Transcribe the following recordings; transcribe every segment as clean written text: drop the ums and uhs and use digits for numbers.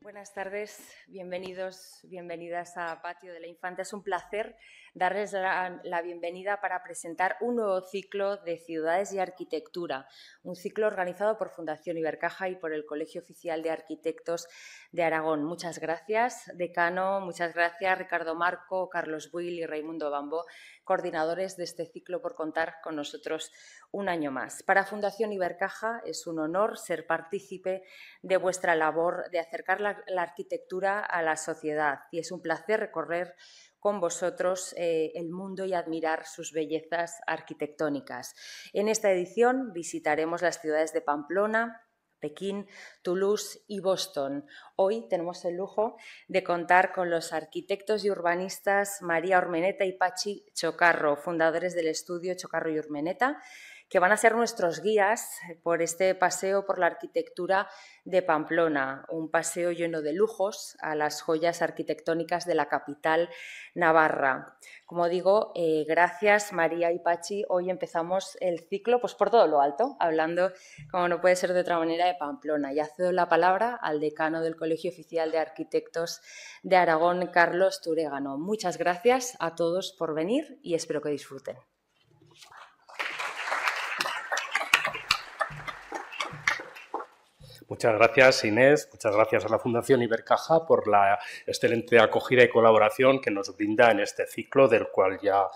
Buenas tardes, bienvenidos, bienvenidas a Patio de la Infanta. Es un placer darles la bienvenida para presentar un nuevo ciclo de Ciudades y Arquitectura, un ciclo organizado por Fundación Ibercaja y por el Colegio Oficial de Arquitectos de Aragón. Muchas gracias, decano, muchas gracias, Ricardo Marco, Carlos Buil y Raimundo Bambó, coordinadores de este ciclo, por contar con nosotros un año más. Para Fundación Ibercaja es un honor ser partícipe de vuestra labor de acercar la arquitectura a la sociedad y es un placer recorrer con vosotros el mundo y admirar sus bellezas arquitectónicas. En esta edición visitaremos las ciudades de Pamplona, Pekín, Toulouse y Boston. Hoy tenemos el lujo de contar con los arquitectos y urbanistas María Urmeneta y Pachi Chocarro, fundadores del estudio Chocarro y Urmeneta, que van a ser nuestros guías por este paseo por la arquitectura de Pamplona, un paseo lleno de lujos a las joyas arquitectónicas de la capital navarra. Como digo, gracias María y Pachi. Hoy empezamos el ciclo pues por todo lo alto, hablando, como no puede ser de otra manera, de Pamplona. Y cedo la palabra al decano del Colegio Oficial de Arquitectos de Aragón, Carlos Turegano. Muchas gracias a todos por venir y espero que disfruten. Muchas gracias, Inés. Muchas gracias a la Fundación Ibercaja por la excelente acogida y colaboración que nos brinda en este ciclo, del cual ya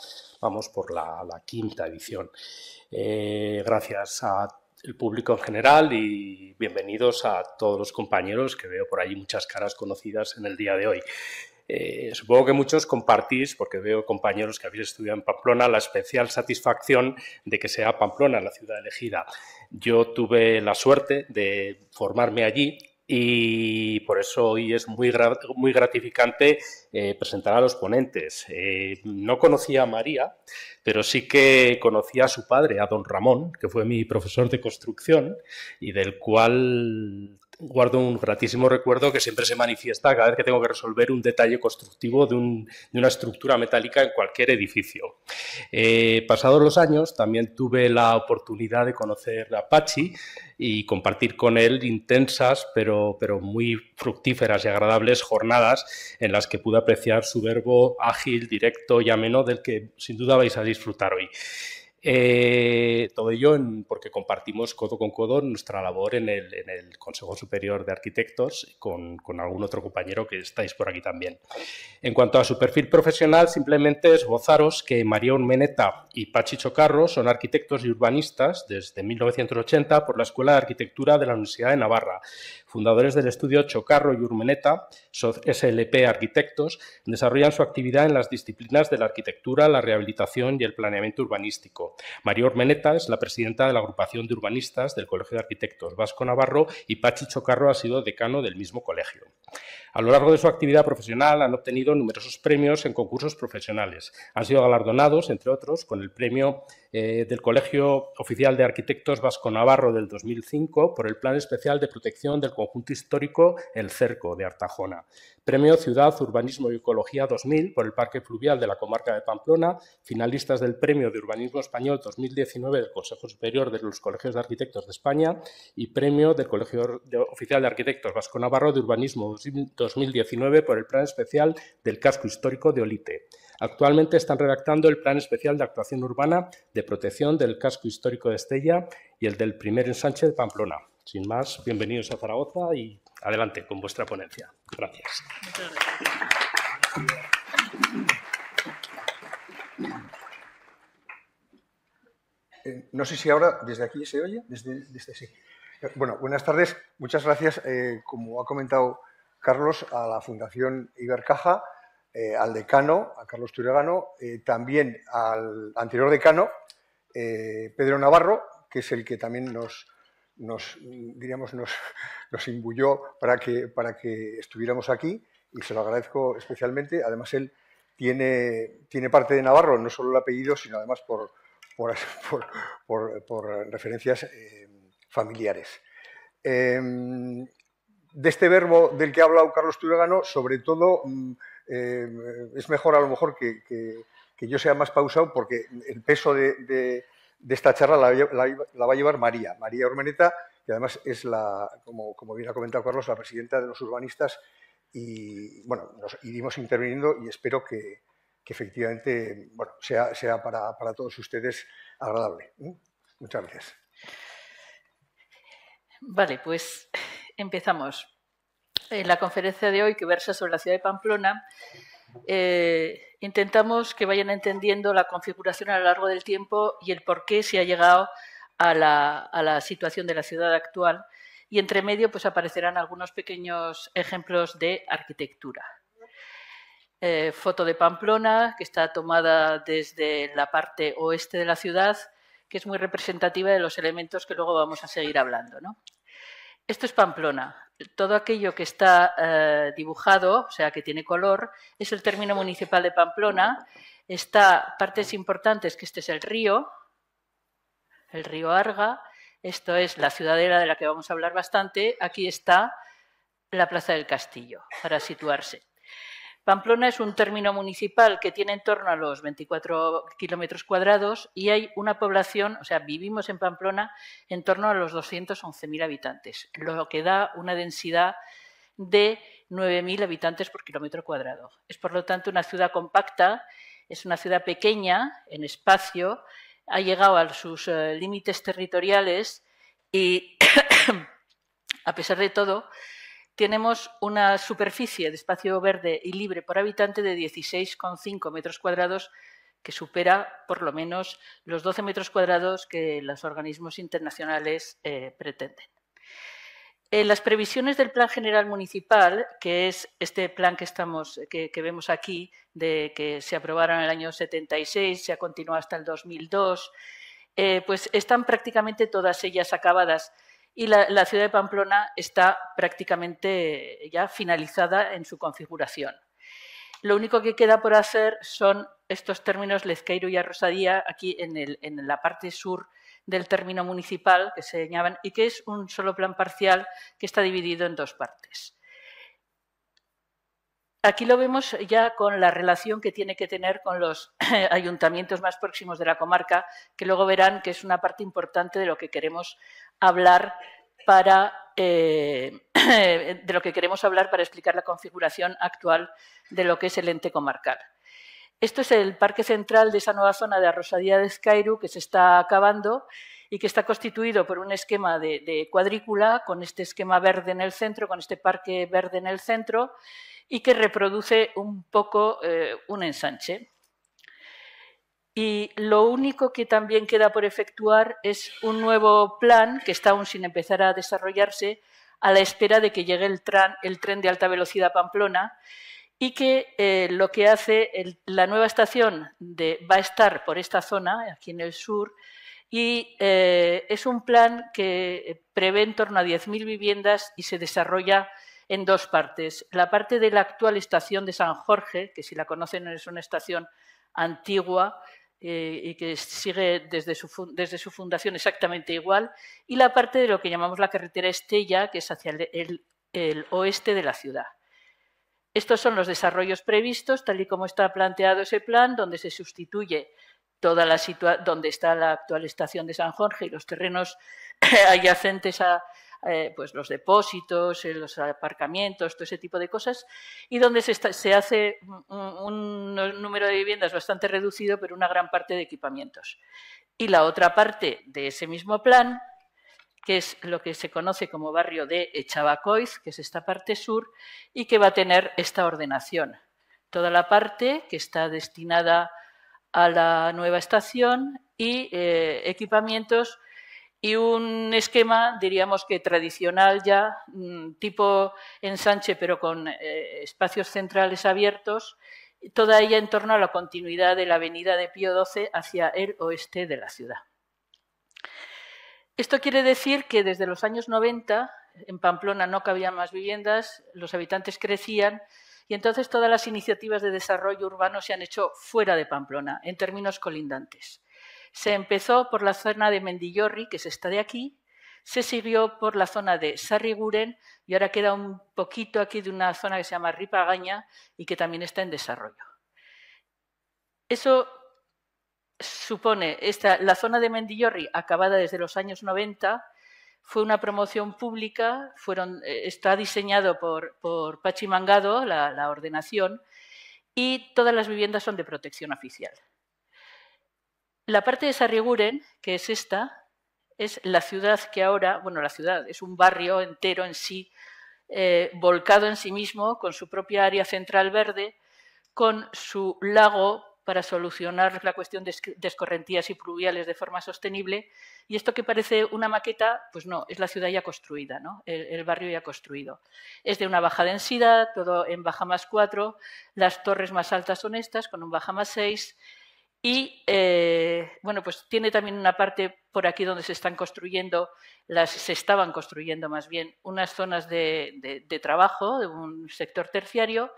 vamos por la quinta edición. Gracias al público en general y bienvenidos a todos los compañeros, que veo por allí muchas caras conocidas en el día de hoy. Supongo que muchos compartís, porque veo compañeros que habéis estudiado en Pamplona, la especial satisfacción de que sea Pamplona la ciudad elegida. Yo tuve la suerte de formarme allí y por eso hoy es muy gratificante presentar a los ponentes. No conocía a María, pero sí que conocía a su padre, a don Ramón, que fue mi profesor de construcción y del cual guardo un gratísimo recuerdo que siempre se manifiesta cada vez que tengo que resolver un detalle constructivo de una estructura metálica en cualquier edificio. Pasados los años, también tuve la oportunidad de conocer a Pachi y compartir con él intensas, pero muy fructíferas y agradables jornadas en las que pude apreciar su verbo ágil, directo y ameno, del que sin duda vais a disfrutar hoy. Todo ello porque compartimos codo con codo nuestra labor en el Consejo Superior de Arquitectos con algún otro compañero que estáis por aquí también. En cuanto a su perfil profesional, simplemente esbozaros que María Urmeneta y Pachi Chocarro son arquitectos y urbanistas desde 1980 por la Escuela de Arquitectura de la Universidad de Navarra, fundadores del estudio Chocarro y Urmeneta, SLP Arquitectos. Desarrollan su actividad en las disciplinas de la arquitectura, la rehabilitación y el planeamiento urbanístico. María Urmeneta es la presidenta de la agrupación de urbanistas del Colegio de Arquitectos Vasco-Navarro y Pachi Chocarro ha sido decano del mismo colegio. A lo largo de su actividad profesional han obtenido numerosos premios en concursos profesionales. Han sido galardonados, entre otros, con el premio del Colegio Oficial de Arquitectos Vasco-Navarro del 2005 por el Plan Especial de Protección del Conjunto Histórico El Cerco de Artajona. Premio Ciudad, Urbanismo y Ecología 2000 por el Parque Fluvial de la Comarca de Pamplona, finalistas del Premio de Urbanismo Español 2019 del Consejo Superior de los Colegios de Arquitectos de España y Premio del Colegio Oficial de Arquitectos Vasco-Navarro de Urbanismo 2019 por el Plan Especial del Casco Histórico de Olite. Actualmente están redactando el Plan Especial de Actuación Urbana de Protección del Casco Histórico de Estella y el del primer ensanche de Pamplona. Sin más, bienvenidos a Zaragoza y adelante con vuestra ponencia. Gracias. Muchas gracias. No sé si ahora desde aquí se oye, desde sí. Bueno, buenas tardes. Muchas gracias, como ha comentado Carlos, a la Fundación Ibercaja, al decano, a Carlos Turegano, tambial anterior decano, Pedro Navarro, que es el que también nos imbuyó para que estuviéramos aquí, y se lo agradezco especialmente. Además, él tiene parte de Navarro, no solo el apellido, sino además por referencias familiares. De este verbo del que ha hablado Carlos Turegano, sobre todo, es mejor a lo mejor que yo sea más pausado, porque el peso de esta charla la va a llevar María Urmeneta, que además es, como bien ha comentado Carlos, la presidenta de los urbanistas y, bueno, nos iremos interviniendo y espero que efectivamente bueno, sea para todos ustedes agradable. Muchas gracias. Vale, pues empezamos. En la conferencia de hoy, que versa sobre la ciudad de Pamplona, intentamos que vayan entendiendo la configuración a lo largo del tiempo y el por qué se ha llegado a la situación de la ciudad actual, y entre medio pues aparecerán algunos pequeños ejemplos de arquitectura. Foto de Pamplona, que está tomada desde la parte oeste de la ciudad, que es muy representativa de los elementos que luego vamos a seguir hablando, ¿no? Esto es Pamplona. Todo aquello que está dibujado, o sea, que tiene color, es el término municipal de Pamplona. Está partes importantes, que este es el río Arga. Esto es la ciudadela, de la que vamos a hablar bastante. Aquí está la Plaza del Castillo, para situarse. Pamplona es un término municipal que tiene en torno a los 24 kilómetros cuadrados y hay una población, o sea, vivimos en Pamplona en torno a los 211.000 habitantes, lo que da una densidad de 9.000 habitantes por kilómetro cuadrado. Es, por lo tanto, una ciudad compacta, es una ciudad pequeña en espacio, ha llegado a sus límites territoriales y, a pesar de todo, tenemos una superficie de espacio verde y libre por habitante de 16,5 metros cuadrados, que supera por lo menos los 12 metros cuadrados que los organismos internacionales pretenden. Las previsiones del Plan General Municipal, que es este plan que vemos aquí, que se aprobaron en el año 76, se ha continuado hasta el 2002, pues están prácticamente todas ellas acabadas. Y la ciudad de Pamplona está prácticamente ya finalizada en su configuración. Lo único que queda por hacer son estos términos Lezqueiro y Arrosadía, aquí en la parte sur del término municipal, que se llaman, y que es un solo plan parcial que está dividido en dos partes. Aquí lo vemos ya con la relación que tiene que tener con los ayuntamientos más próximos de la comarca, que luego verán que es una parte importante de lo que queremos hablar para explicar la configuración actual de lo que es el ente comarcal. Esto es el parque central de esa nueva zona de Arrosadía de Escairu, que se está acabando y que está constituido por un esquema de cuadrícula, con este esquema verde en el centro, con este parque verde en el centro, y que reproduce un poco un ensanche. Y lo único que también queda por efectuar es un nuevo plan, que está aún sin empezar a desarrollarse, a la espera de que llegue el tren de alta velocidad a Pamplona, y que lo que hace, la nueva estación va a estar por esta zona, aquí en el sur, y es un plan que prevé en torno a 10.000 viviendas y se desarrolla en dos partes. La parte de la actual estación de San Jorge, que si la conocen es una estación antigua y que sigue desde su fundación exactamente igual, y la parte de lo que llamamos la carretera Estella, que es hacia el oeste de la ciudad. Estos son los desarrollos previstos, tal y como está planteado ese plan, donde se sustituye donde está la actual estación de San Jorge y los terrenos adyacentes a pues los depósitos, los aparcamientos, todo ese tipo de cosas, y donde se hace un número de viviendas bastante reducido, pero una gran parte de equipamientos. Y la otra parte de ese mismo plan, que es lo que se conoce como barrio de Echabacoiz, que es esta parte sur, y que va a tener esta ordenación. Toda la parte que está destinada a la nueva estación y equipamientos, y un esquema, diríamos que tradicional ya, tipo ensanche, pero con espacios centrales abiertos, toda ella en torno a la continuidad de la avenida de Pío XII hacia el oeste de la ciudad. Esto quiere decir que desde los años 90 en Pamplona no cabían más viviendas, los habitantes crecían y entonces todas las iniciativas de desarrollo urbano se han hecho fuera de Pamplona, en términos colindantes. Se empezó por la zona de Mendillorri, que es esta de aquí, se siguió por la zona de Sarriguren y ahora queda un poquito aquí de una zona que se llama Ripagaña y que también está en desarrollo. Eso supone, la zona de Mendillorri, acabada desde los años 90, fue una promoción pública, está diseñado por Pachi Mangado, la ordenación, y todas las viviendas son de protección oficial. La parte de Sarriguren, que es esta, es la ciudad que ahora, bueno, la ciudad es un barrio entero en sí, volcado en sí mismo, con su propia área central verde, con su lago para solucionar la cuestión de escorrentías y pluviales de forma sostenible. Y esto que parece una maqueta, pues no, es la ciudad ya construida, ¿no? El barrio ya construido. Es de una baja densidad, todo en baja más 4, las torres más altas son estas, con un baja más 6, y bueno, pues tiene también una parte por aquí donde se estaban construyendo más bien, unas zonas de trabajo, de un sector terciario,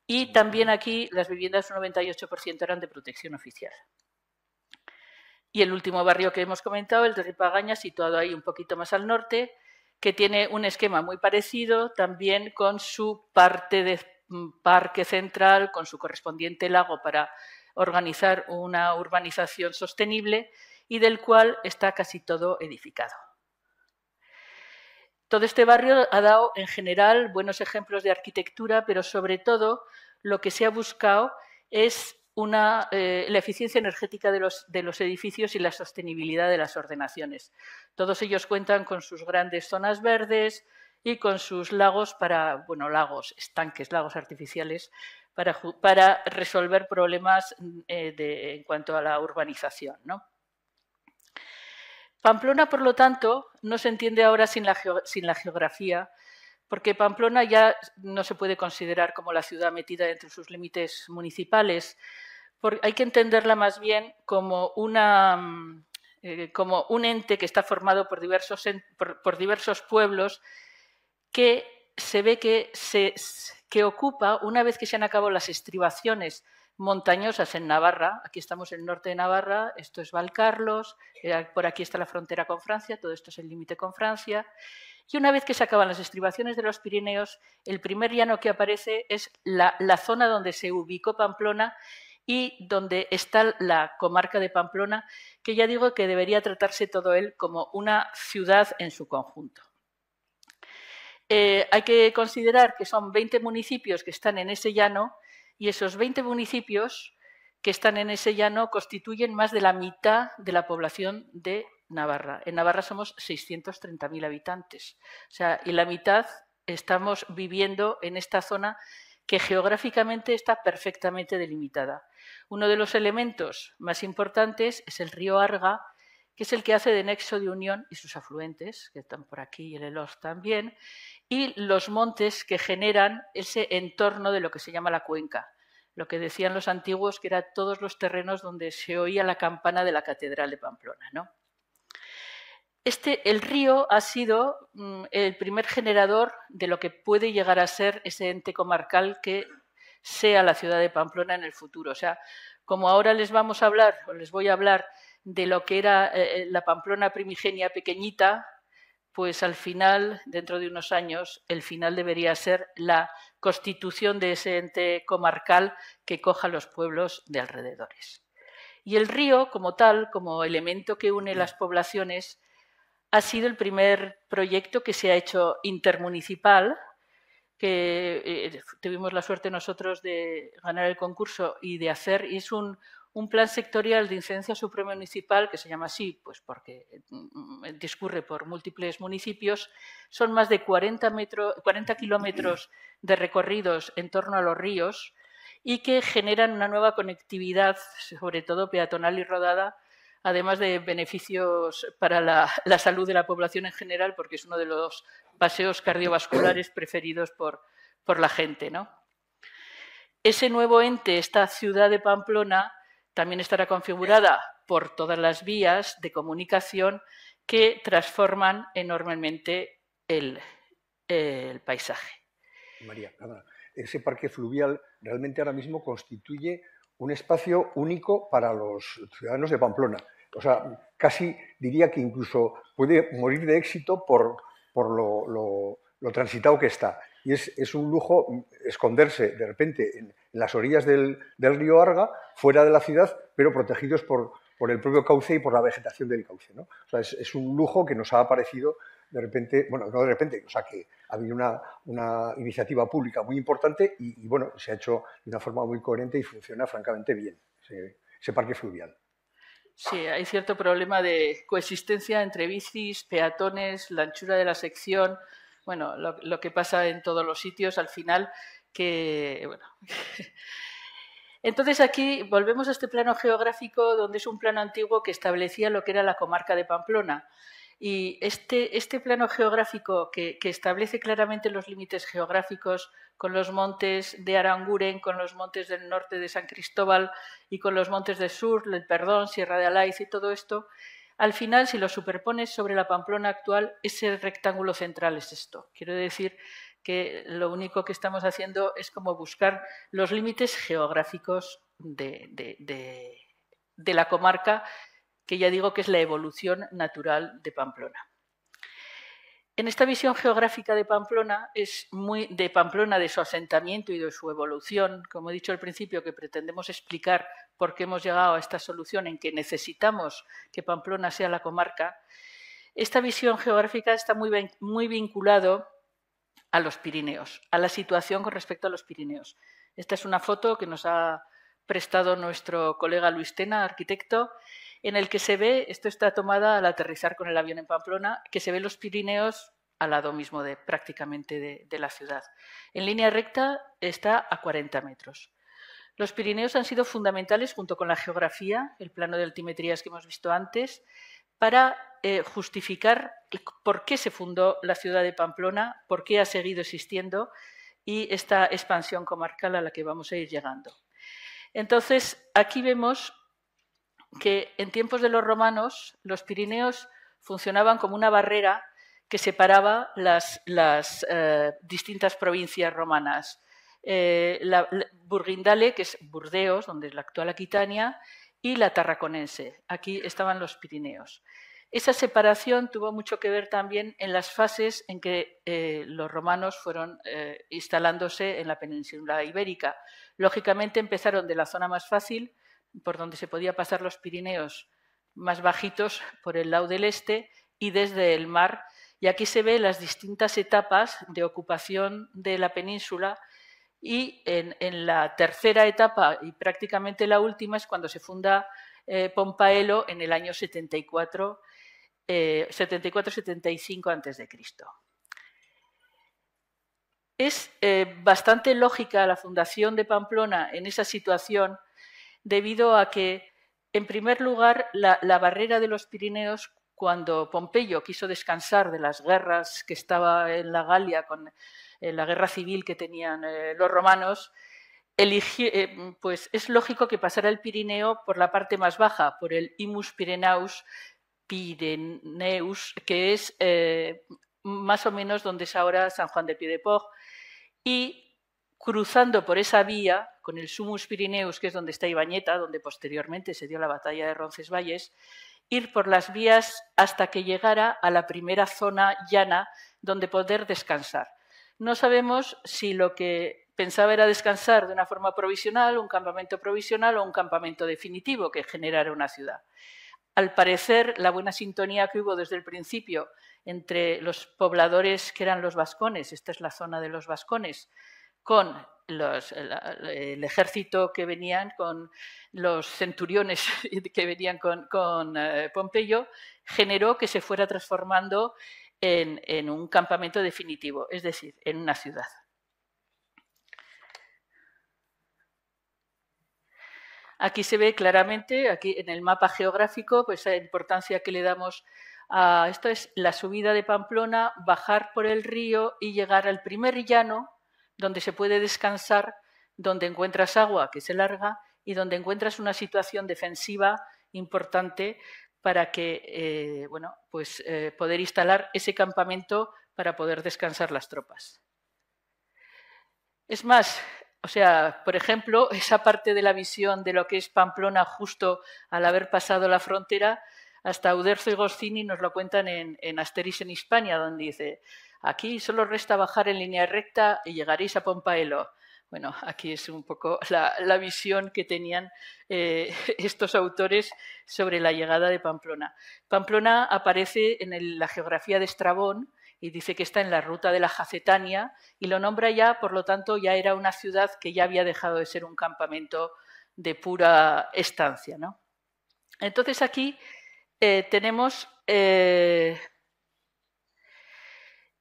y también aquí las viviendas, un 98% eran de protección oficial. Y el último barrio que hemos comentado, el de Ripagaña, situado ahí un poquito más al norte, que tiene un esquema muy parecido, también con su parte de parque central, con su correspondiente lago para organizar una urbanización sostenible y del cual está casi todo edificado. Todo este barrio ha dado, en general, buenos ejemplos de arquitectura, pero sobre todo lo que se ha buscado es la eficiencia energética de los edificios y la sostenibilidad de las ordenaciones. Todos ellos cuentan con sus grandes zonas verdes y con sus lagos estanques, lagos artificiales, para resolver problemas en cuanto a la urbanización, ¿no? Pamplona, por lo tanto, no se entiende ahora sin la geografía, porque Pamplona ya no se puede considerar como la ciudad metida dentro de sus límites municipales. Hay que entenderla más bien como un ente que está formado por diversos pueblos que se ve que ocupa, una vez que se han acabado las estribaciones montañosas en Navarra, aquí estamos en el norte de Navarra, esto es Valcarlos, por aquí está la frontera con Francia, todo esto es el límite con Francia, y una vez que se acaban las estribaciones de los Pirineos, el primer llano que aparece es la zona donde se ubicó Pamplona y donde está la comarca de Pamplona, que ya digo que debería tratarse todo él como una ciudad en su conjunto. Hay que considerar que son 20 municipios que están en ese llano, y esos 20 municipios que están en ese llano constituyen más de la mitad de la población de Navarra. En Navarra somos 630.000 habitantes. O sea, y la mitad estamos viviendo en esta zona que geográficamente está perfectamente delimitada. Uno de los elementos más importantes es el río Arga, que es el que hace de nexo de unión, y sus afluentes, que están por aquí, y el Elos también, y los montes que generan ese entorno de lo que se llama la cuenca, lo que decían los antiguos que eran todos los terrenos donde se oía la campana de la Catedral de Pamplona, ¿no? El río ha sido el primer generador de lo que puede llegar a ser ese ente comarcal que sea la ciudad de Pamplona en el futuro. O sea, como ahora les voy a hablar de lo que era la Pamplona primigenia pequeñita, pues al final, dentro de unos años, el final debería ser la constitución de ese ente comarcal que coja los pueblos de alrededores. Y el río, como tal, como elemento que une las poblaciones, ha sido el primer proyecto que se ha hecho intermunicipal, que tuvimos la suerte nosotros de ganar el concurso y de hacer, y es un plan sectorial de incidencia supramunicipal que se llama así, pues porque discurre por múltiples municipios. Son más de 40 kilómetros de recorridos en torno a los ríos y que generan una nueva conectividad, sobre todo peatonal y rodada, además de beneficios para la salud de la población en general, porque es uno de los paseos cardiovasculares preferidos por la gente, ¿no? Ese nuevo ente, esta ciudad de Pamplona, también estará configurada por todas las vías de comunicación que transforman enormemente el paisaje. María, ese parque fluvial realmente ahora mismo constituye un espacio único para los ciudadanos de Pamplona. O sea, casi diría que incluso puede morir de éxito por lo transitado que está. Y es un lujo esconderse de repente en las orillas del río Arga, fuera de la ciudad, pero protegidos por por el propio cauce y por la vegetación del cauce, ¿no? O sea, es un lujo que nos ha aparecido de repente, bueno, no de repente, o sea, que ha habido una iniciativa pública muy importante y, bueno, se ha hecho de una forma muy coherente y funciona francamente bien ese parque fluvial. Sí, hay cierto problema de coexistencia entre bicis, peatones, la anchura de la sección, bueno, lo que pasa en todos los sitios al final, que, bueno... Entonces aquí volvemos a este plano geográfico donde es un plano antiguo que establecía lo que era la comarca de Pamplona. Y este plano geográfico que establece claramente los límites geográficos con los montes de Aranguren, con los montes del norte de San Cristóbal y con los montes del sur, el Perdón, Sierra de Alaiz y todo esto, al final, si lo superpones sobre la Pamplona actual, ese rectángulo central es esto. Quiero decir que lo único que estamos haciendo es como buscar los límites geográficos de la comarca, que ya digo que es la evolución natural de Pamplona. En esta visión geográfica de Pamplona, de su asentamiento y de su evolución, como he dicho al principio, que pretendemos explicar por qué hemos llegado a esta solución en que necesitamos que Pamplona sea la comarca, esta visión geográfica está muy vinculado a los Pirineos, a la situación con respecto a los Pirineos. Esta es una foto que nos ha prestado nuestro colega Luis Tena, arquitecto, en el que se ve, esto está tomada al aterrizar con el avión en Pamplona, que se ve los Pirineos al lado mismo prácticamente de la ciudad. En línea recta está a 40 metros. Los Pirineos han sido fundamentales junto con la geografía, el plano de altimetrías que hemos visto antes, para justificar por qué se fundó la ciudad de Pamplona, por qué ha seguido existiendo y esta expansión comarcal a la que vamos a ir llegando. Entonces, aquí vemos que en tiempos de los romanos los Pirineos funcionaban como una barrera que separaba las distintas provincias romanas. La Burgindale, que es Burdeos, donde es la actual Aquitania, y la Tarraconense. Aquí estaban los Pirineos. Esa separación tuvo mucho que ver también en las fases en que los romanos fueron instalándose en la península ibérica. Lógicamente empezaron de la zona más fácil, por donde se podía pasar los Pirineos más bajitos por el lado del este y desde el mar. Y aquí se ven las distintas etapas de ocupación de la península y en la tercera etapa y prácticamente la última es cuando se funda Pompaelo en el año 74-75 a.C. Es bastante lógica la fundación de Pamplona en esa situación debido a que, en primer lugar, la barrera de los Pirineos, cuando Pompeyo quiso descansar de las guerras que estaba en la Galia, con la guerra civil que tenían los romanos, pues es lógico que pasara el Pirineo por la parte más baja, por el Imus Pyreneus, que es más o menos donde es ahora San Juan de Piedeport, y cruzando por esa vía, con el Sumus Pyreneus, que es donde está Ibañeta, donde posteriormente se dio la batalla de Roncesvalles, ir por las vías hasta que llegara a la primera zona llana donde poder descansar. No sabemos si lo que pensaba era descansar de una forma provisional, un campamento provisional o un campamento definitivo que generara una ciudad. Al parecer, la buena sintonía que hubo desde el principio entre los pobladores que eran los vascones, esta es la zona de los vascones, con el ejército que venían, con los centuriones que venían con Pompeyo, generó que se fuera transformando en un campamento definitivo, es decir, en una ciudad. Aquí se ve claramente, aquí en el mapa geográfico, pues la importancia que le damos a esto es la subida de Pamplona, bajar por el río y llegar al primer llano donde se puede descansar, donde encuentras agua que se larga y donde encuentras una situación defensiva importante para que, poder instalar ese campamento para poder descansar las tropas. Es más, o sea, por ejemplo, esa parte de la visión de lo que es Pamplona justo al haber pasado la frontera, hasta Uderzo y Goscinny nos lo cuentan en Asterix en Hispania, donde dice: aquí solo resta bajar en línea recta y llegaréis a Pompaelo. Bueno, aquí es un poco la visión que tenían estos autores sobre la llegada de Pamplona. Pamplona aparece en la geografía de Estrabón y dice que está en la ruta de la Jacetania y lo nombra ya, por lo tanto, ya era una ciudad que ya había dejado de ser un campamento de pura estancia, ¿no? Entonces aquí tenemos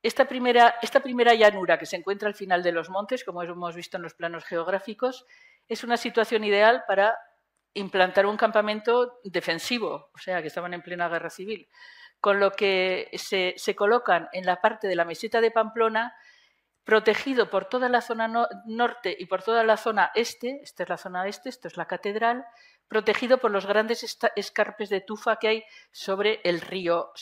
esta primera llanura que se encuentra al final de los montes, como hemos visto en los planos geográficos, es una situación ideal para implantar un campamento defensivo, o sea, que estaban en plena guerra civil, con lo que se colocan en la parte de la meseta de Pamplona, protegido por toda la zona norte y por toda la zona este, esta es la zona este, esto es la catedral, protegido por los grandes escarpes de tufa que hay sobre el río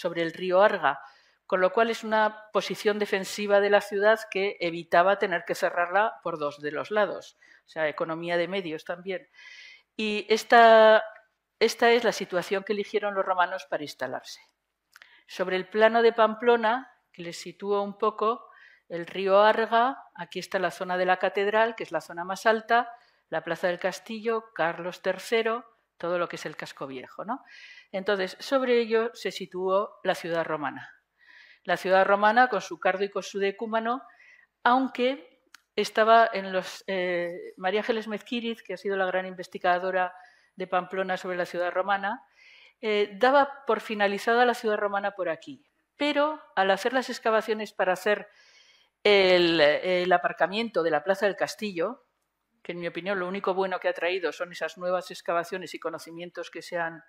Arga, con lo cual es una posición defensiva de la ciudad que evitaba tener que cerrarla por dos de los lados, o sea, economía de medios también. Y esta es la situación que eligieron los romanos para instalarse. Sobre el plano de Pamplona, que les sitúo un poco, el río Arga, aquí está la zona de la catedral, que es la zona más alta, la plaza del castillo, Carlos III, todo lo que es el casco viejo, ¿no? Entonces, sobre ello se situó la ciudad romana. La ciudad romana con su cardo y con su decúmano, aunque estaba en los... María Ángeles Mezquíriz, que ha sido la gran investigadora de Pamplona sobre la ciudad romana, daba por finalizada la ciudad romana por aquí. Pero al hacer las excavaciones para hacer el aparcamiento de la Plaza del Castillo, que en mi opinión lo único bueno que ha traído son esas nuevas excavaciones y conocimientos que se han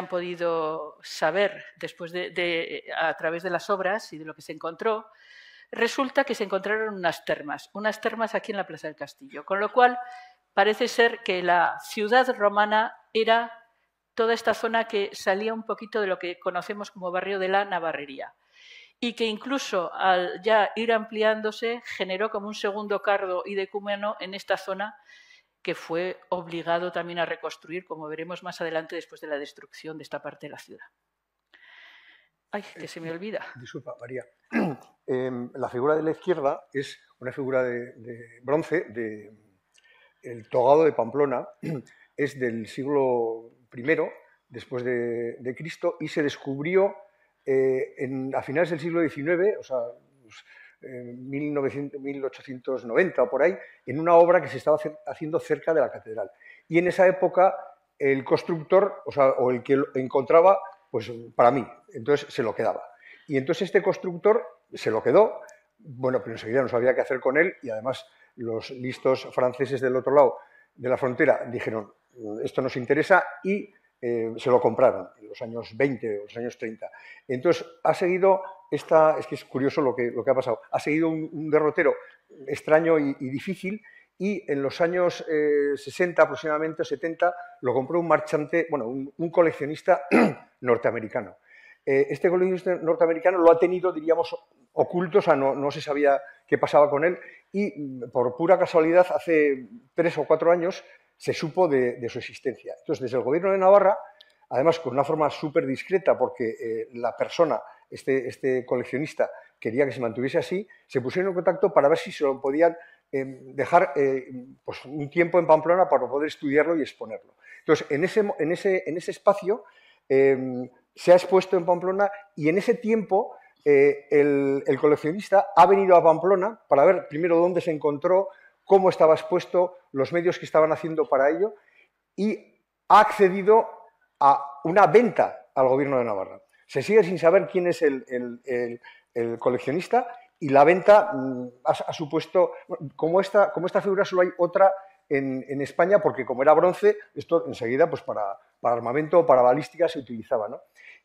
podido saber después a través de las obras y de lo que se encontró, resulta que se encontraron unas termas aquí en la Plaza del Castillo, con lo cual parece ser que la ciudad romana era toda esta zona que salía un poquito de lo que conocemos como barrio de la Navarrería y que incluso al ya ir ampliándose generó como un segundo cardo y decúmeno en esta zona que fue obligado también a reconstruir, como veremos más adelante después de la destrucción de esta parte de la ciudad. Ay, que se me olvida. Disculpa, María. La figura de la izquierda es una figura de bronce del togado de Pamplona. Es del siglo I después de Cristo y se descubrió a finales del siglo XIX, o sea, 1890 o por ahí, en una obra que se estaba haciendo cerca de la catedral. Y en esa época el constructor, o el que lo encontraba, pues para mí, entonces se lo quedaba. Y entonces este constructor se lo quedó, bueno, pero enseguida no sabía qué hacer con él y además los listos franceses del otro lado de la frontera dijeron, esto nos interesa y se lo compraron en los años 20 o los años 30. Entonces ha seguido es que es curioso lo que ha pasado, ha seguido un derrotero extraño y difícil y en los años 60 aproximadamente, 70, lo compró un marchante, bueno, un coleccionista norteamericano. Este coleccionista norteamericano lo ha tenido, diríamos, oculto, o sea, no se sabía qué pasaba con él y por pura casualidad hace 3 o 4 años se supo de su existencia. Entonces, desde el Gobierno de Navarra, además con una forma súper discreta, porque la persona, este coleccionista, quería que se mantuviese así, se pusieron en contacto para ver si se lo podían dejar pues un tiempo en Pamplona para poder estudiarlo y exponerlo. Entonces, en ese espacio se ha expuesto en Pamplona y en ese tiempo el coleccionista ha venido a Pamplona para ver primero dónde se encontró, cómo estaba expuesto, los medios que estaban haciendo para ello y ha accedido a una venta al Gobierno de Navarra. Se sigue sin saber quién es el coleccionista y la venta ha supuesto, como esta figura solo hay otra en España, porque como era bronce, esto enseguida pues para armamento, para balística se utilizaba, ¿no?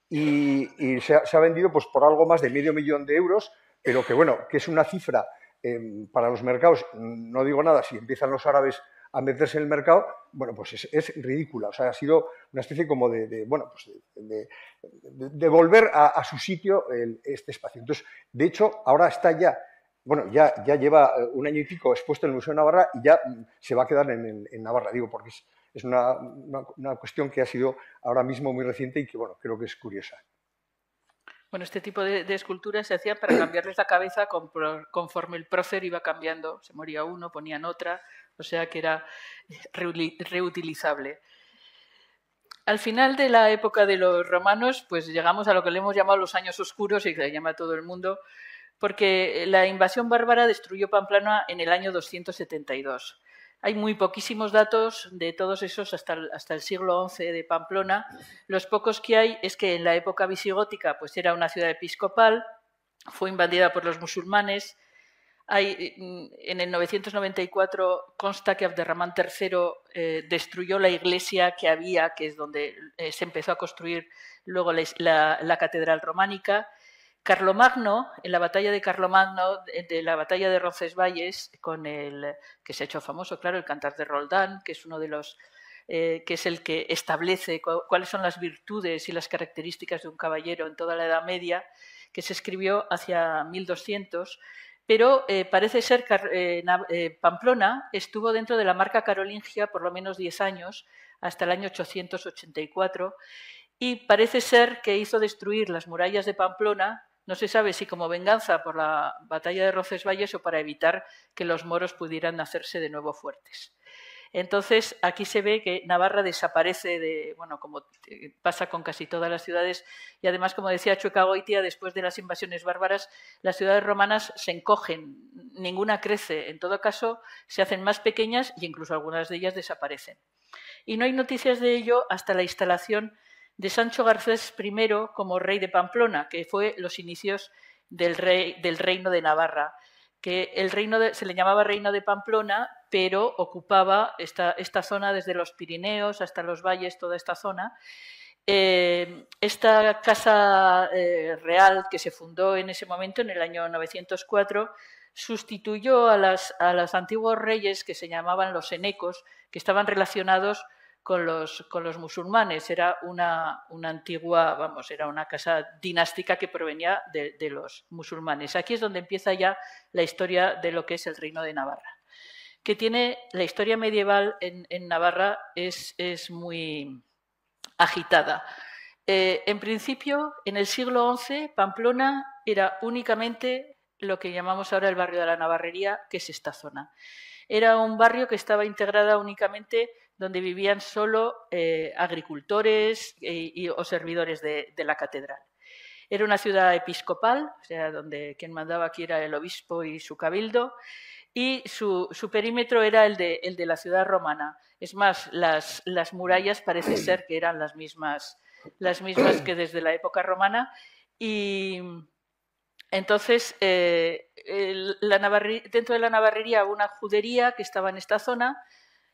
Y se ha vendido pues por algo más de $500.000 de euros, pero que bueno, que es una cifra para los mercados, no digo nada, si empiezan los árabes a meterse en el mercado, bueno, pues es ridícula. O sea, ha sido una especie como de volver a su sitio este espacio. Entonces, de hecho, ahora está ya, bueno, ya lleva 1 año y pico expuesto en el Museo de Navarra y ya se va a quedar en Navarra, digo, porque es una cuestión que ha sido ahora mismo muy reciente y que, bueno, creo que es curiosa. Bueno, este tipo de esculturas se hacían para cambiarles la cabeza conforme el prócer iba cambiando. Se moría uno, ponían otra, o sea que era reutilizable. Al final de la época de los romanos, pues llegamos a lo que le hemos llamado los años oscuros, y que le llama a todo el mundo, porque la invasión bárbara destruyó Pamplona en el año 272. Hay muy poquísimos datos de todos esos hasta el siglo XI de Pamplona. Los pocos que hay es que en la época visigótica pues era una ciudad episcopal, fue invadida por los musulmanes. En el 994 consta que Abderramán III destruyó la iglesia que había, que es donde se empezó a construir luego la catedral románica. Carlomagno, en la batalla de Carlomagno, de la batalla de Roncesvalles, que se ha hecho famoso, claro, el Cantar de Roldán, que es uno de los que es el que establece cuáles son las virtudes y las características de un caballero en toda la Edad Media, que se escribió hacia 1200, pero parece ser que Pamplona estuvo dentro de la marca carolingia por lo menos 10 años, hasta el año 884, y parece ser que hizo destruir las murallas de Pamplona. No se sabe si como venganza por la batalla de Roncesvalles o para evitar que los moros pudieran hacerse de nuevo fuertes. Entonces, aquí se ve que Navarra desaparece, como pasa con casi todas las ciudades, y además, como decía Chueca Goitia, después de las invasiones bárbaras, las ciudades romanas se encogen, ninguna crece, en todo caso se hacen más pequeñas e incluso algunas de ellas desaparecen. Y no hay noticias de ello hasta la instalación de Sancho Garcés I como rey de Pamplona, que fue los inicios del reino de Navarra, que el reino se le llamaba Reino de Pamplona, pero ocupaba esta zona desde los Pirineos hasta los valles, toda esta zona. Esta casa real que se fundó en ese momento, en el año 904, sustituyó a los antiguos reyes que se llamaban los enecos, que estaban relacionados con los musulmanes. Era una antigua, era una casa dinástica que provenía de los musulmanes. Aquí es donde empieza ya la historia de lo que es el Reino de Navarra, que tiene la historia medieval en Navarra es muy agitada. En principio, en el siglo XI, Pamplona era únicamente lo que llamamos ahora el barrio de la Navarrería, que es esta zona. Era un barrio que estaba integrada únicamente donde vivían solo agricultores o servidores de la catedral. Era una ciudad episcopal, o sea, donde quien mandaba aquí era el obispo y su cabildo, y su perímetro era el de la ciudad romana. Es más, las murallas parece ser que eran las mismas que desde la época romana, y entonces dentro de la Navarrería hubo una judería que estaba en esta zona.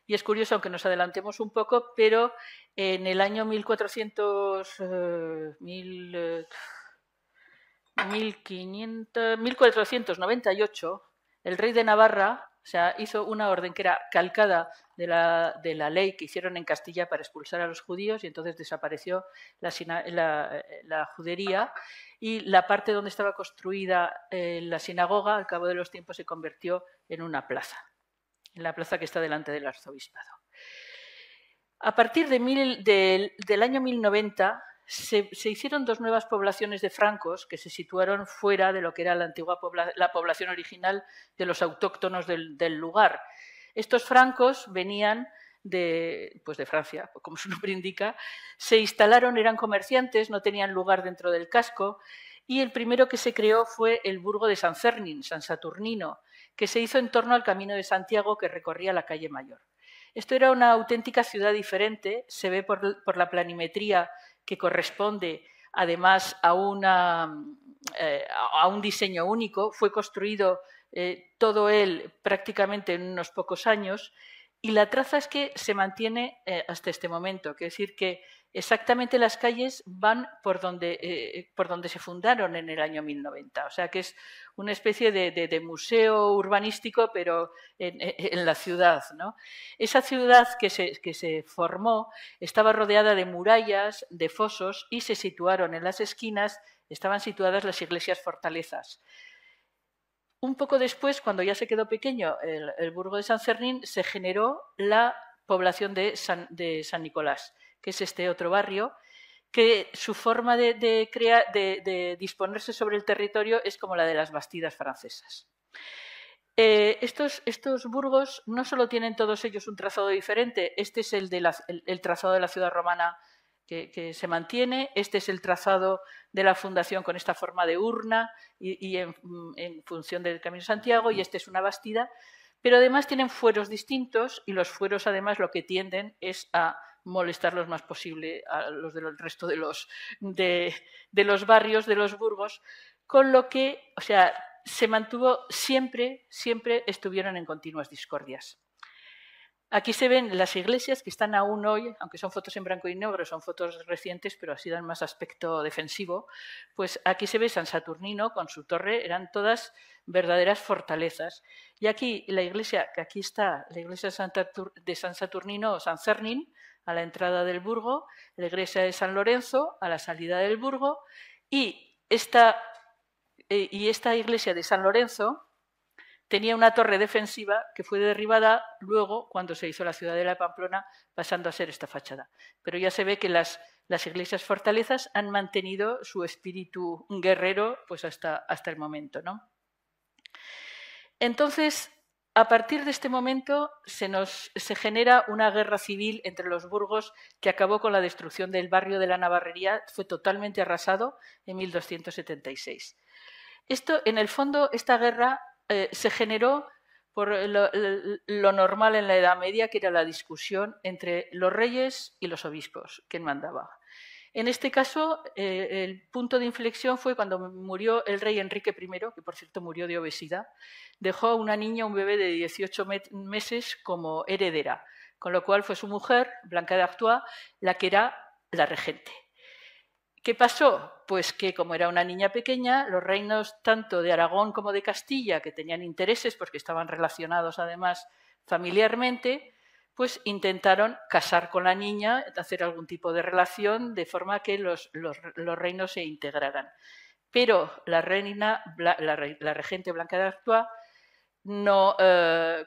Y es curioso, aunque nos adelantemos un poco, pero en el año 1498, el rey de Navarra, o sea, hizo una orden que era calcada de la ley que hicieron en Castilla para expulsar a los judíos, y entonces desapareció la judería, y la parte donde estaba construida la sinagoga, al cabo de los tiempos, se convirtió en una plaza, en la plaza que está delante del arzobispado. A partir del año 1090 se hicieron dos nuevas poblaciones de francos que se situaron fuera de lo que era la población original de los autóctonos del lugar. Estos francos venían de Francia, como su nombre indica, se instalaron, eran comerciantes, no tenían lugar dentro del casco, y el primero que se creó fue el burgo de San Fernin, San Saturnino, que se hizo en torno al Camino de Santiago que recorría la calle Mayor. Esto era una auténtica ciudad diferente, se ve por la planimetría que corresponde además a un diseño único. Fue construido todo él prácticamente en unos pocos años, y la traza es que se mantiene hasta este momento, que es decir que exactamente las calles van por donde se fundaron en el año 1090, o sea que es una especie de museo urbanístico, pero en la ciudad, ¿no? Esa ciudad que se formó estaba rodeada de murallas, de fosos, y se situaron en las esquinas, estaban situadas las iglesias fortalezas. Un poco después, cuando ya se quedó pequeño el burgo de San Fernín, se generó la población de San Nicolás, que es este otro barrio, que su forma de disponerse sobre el territorio es como la de las bastidas francesas. Estos burgos no solo tienen todos ellos un trazado diferente, este es el trazado de la ciudad romana que se mantiene, este es el trazado de la fundación con esta forma de urna y en función del Camino de Santiago, y este es una bastida, pero además tienen fueros distintos y los fueros además lo que tienden es a molestar lo más posible a los del resto de los barrios, de los burgos, con lo que, o sea, se mantuvo siempre estuvieron en continuas discordias. Aquí se ven las iglesias que están aún hoy, aunque son fotos en blanco y negro, son fotos recientes, pero así dan más aspecto defensivo. Pues aquí se ve San Saturnino con su torre, eran todas verdaderas fortalezas. Y aquí la iglesia, que aquí está, la iglesia de San Saturnino o San Cernín, a la entrada del burgo, la iglesia de San Lorenzo, a la salida del burgo, y esta iglesia de San Lorenzo tenía una torre defensiva que fue derribada luego cuando se hizo la ciudad de la Pamplona, pasando a ser esta fachada. Pero ya se ve que las iglesias fortalezas han mantenido su espíritu guerrero pues hasta el momento, ¿no? Entonces, a partir de este momento se genera una guerra civil entre los burgos que acabó con la destrucción del barrio de la Navarrería, fue totalmente arrasado en 1276. Esto, en el fondo, esta guerra se generó por lo normal en la Edad Media, que era la discusión entre los reyes y los obispos, quién mandaba. En este caso, el punto de inflexión fue cuando murió el rey Enrique I, que por cierto murió de obesidad, dejó a una niña, un bebé de 18 meses como heredera, con lo cual fue su mujer, Blanca de Artois, la que era la regente. ¿Qué pasó? Pues que como era una niña pequeña, los reinos tanto de Aragón como de Castilla, que tenían intereses porque estaban relacionados además familiarmente, pues intentaron casar con la niña, hacer algún tipo de relación de forma que los reinos se integraran. Pero la regente Blanca de Artois, no,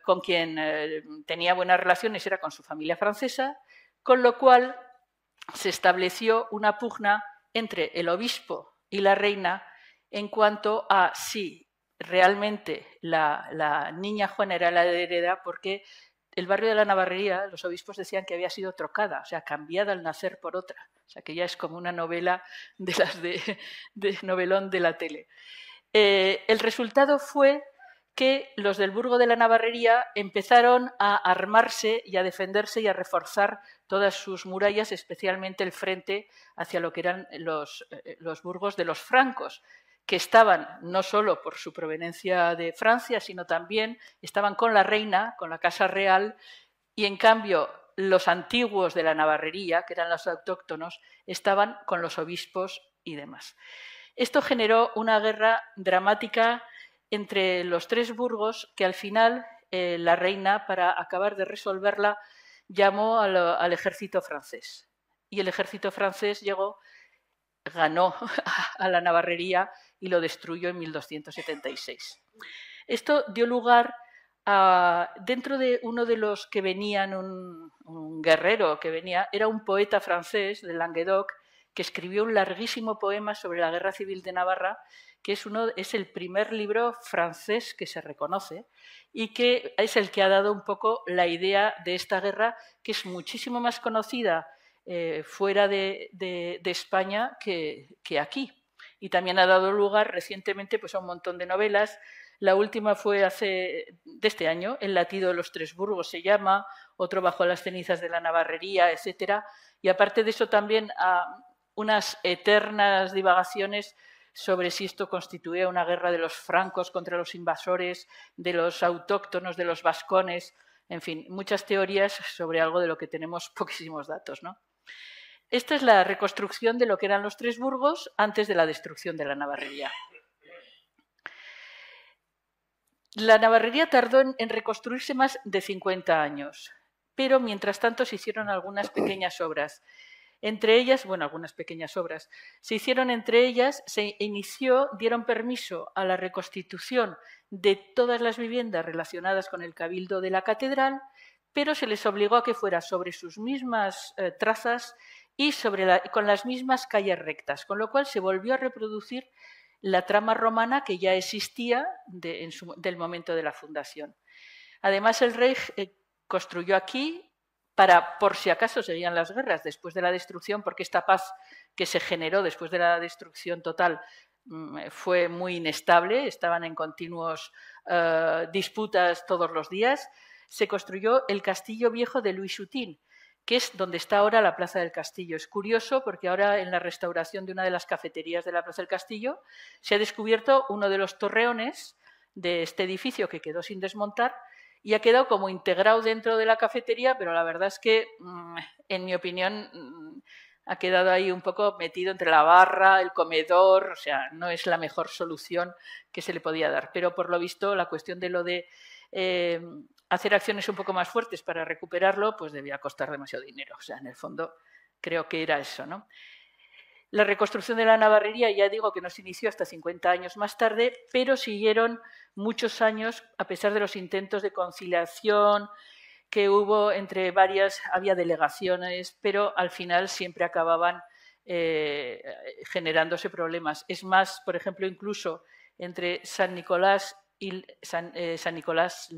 con quien tenía buenas relaciones era con su familia francesa, con lo cual se estableció una pugna entre el obispo y la reina en cuanto a si realmente la niña Juana era la heredera, porque el barrio de la Navarrería, los obispos decían que había sido trocada, o sea, cambiada al nacer por otra. O sea, que ya es como una novela de las de novelón de la tele. El resultado fue que los del burgo de la Navarrería empezaron a armarse y a defenderse y a reforzar todas sus murallas, especialmente el frente hacia lo que eran los burgos de los francos, que estaban no solo por su proveniencia de Francia, sino también estaban con la reina, con la casa real, y en cambio los antiguos de la Navarrería, que eran los autóctonos, estaban con los obispos y demás. Esto generó una guerra dramática entre los tres burgos que al final la reina, para acabar de resolverla, llamó al ejército francés. Y el ejército francés ganó a la Navarrería y lo destruyó en 1276. Esto dio lugar a, dentro de uno de los que venían, un guerrero que venía, era un poeta francés de Languedoc, que escribió un larguísimo poema sobre la Guerra Civil de Navarra, que es el primer libro francés que se reconoce y que es el que ha dado un poco la idea de esta guerra, que es muchísimo más conocida fuera de España que aquí. Y también ha dado lugar recientemente pues, a un montón de novelas. La última fue de este año, El latido de los tres burgos se llama, otro Bajo las cenizas de la Navarrería, etc. Y aparte de eso también unas eternas divagaciones sobre si esto constituía una guerra de los francos contra los invasores, de los autóctonos, de los vascones, en fin, muchas teorías sobre algo de lo que tenemos poquísimos datos, ¿no? Esta es la reconstrucción de lo que eran los tres burgos antes de la destrucción de la Navarrería. La Navarrería tardó en reconstruirse más de 50 años, pero mientras tanto se hicieron algunas pequeñas obras. Entre ellas, bueno, algunas pequeñas obras, se hicieron entre ellas, dieron permiso a la reconstitución de todas las viviendas relacionadas con el cabildo de la catedral, pero se les obligó a que fuera sobre sus mismas trazas y con las mismas calles rectas, con lo cual se volvió a reproducir la trama romana que ya existía del momento de la fundación. Además, el rey construyó aquí por si acaso seguían las guerras después de la destrucción, porque esta paz que se generó después de la destrucción total fue muy inestable, estaban en continuos disputas todos los días. Se construyó el castillo viejo de Luis Hutín, que es donde está ahora la Plaza del Castillo. Es curioso porque ahora en la restauración de una de las cafeterías de la Plaza del Castillo se ha descubierto uno de los torreones de este edificio que quedó sin desmontar y ha quedado como integrado dentro de la cafetería, pero la verdad es que, en mi opinión, ha quedado ahí un poco metido entre la barra, el comedor, o sea, no es la mejor solución que se le podía dar. Pero por lo visto la cuestión de lo de hacer acciones un poco más fuertes para recuperarlo, pues debía costar demasiado dinero. O sea, en el fondo creo que era eso, ¿no? La reconstrucción de la navarrería, ya digo que no se inició hasta 50 años más tarde, pero siguieron muchos años, a pesar de los intentos de conciliación que hubo entre varias, había delegaciones, pero al final siempre acababan generándose problemas. Es más, por ejemplo, incluso entre San Nicolás y el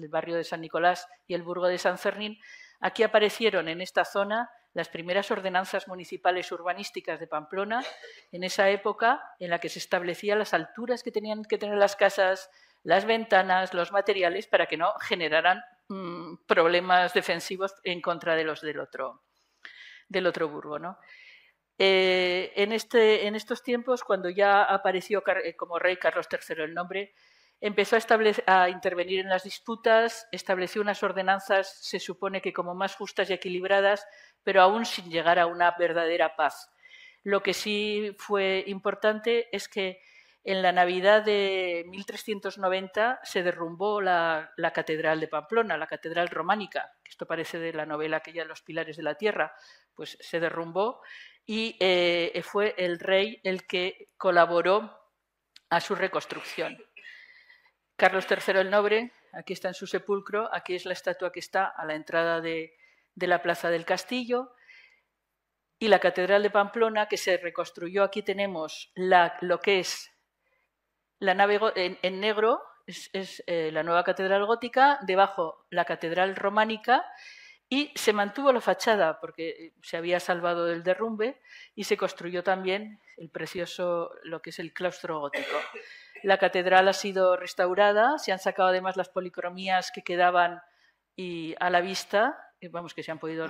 barrio de San Nicolás y el burgo de San Fermín, aquí aparecieron en esta zona las primeras ordenanzas municipales urbanísticas de Pamplona, en esa época en la que se establecían las alturas que tenían que tener las casas, las ventanas, los materiales, para que no generaran problemas defensivos en contra de los del otro burgo, ¿no? En estos tiempos, cuando ya apareció como rey Carlos III el nombre, empezó a intervenir en las disputas, estableció unas ordenanzas, se supone que como más justas y equilibradas, pero aún sin llegar a una verdadera paz. Lo que sí fue importante es que en la Navidad de 1390 se derrumbó la catedral de Pamplona, la catedral románica, que esto parece de la novela aquella de Los Pilares de la Tierra, pues se derrumbó y fue el rey el que colaboró a su reconstrucción. Carlos III el Noble, aquí está en su sepulcro, aquí es la estatua que está a la entrada de la Plaza del Castillo, y la Catedral de Pamplona, que se reconstruyó. Aquí tenemos lo que es la nave en negro, es la nueva catedral gótica, debajo la catedral románica, y se mantuvo la fachada porque se había salvado del derrumbe, y se construyó también el precioso, lo que es el claustro gótico. La catedral ha sido restaurada, se han sacado además las policromías que quedaban a la vista, vamos, que se han podido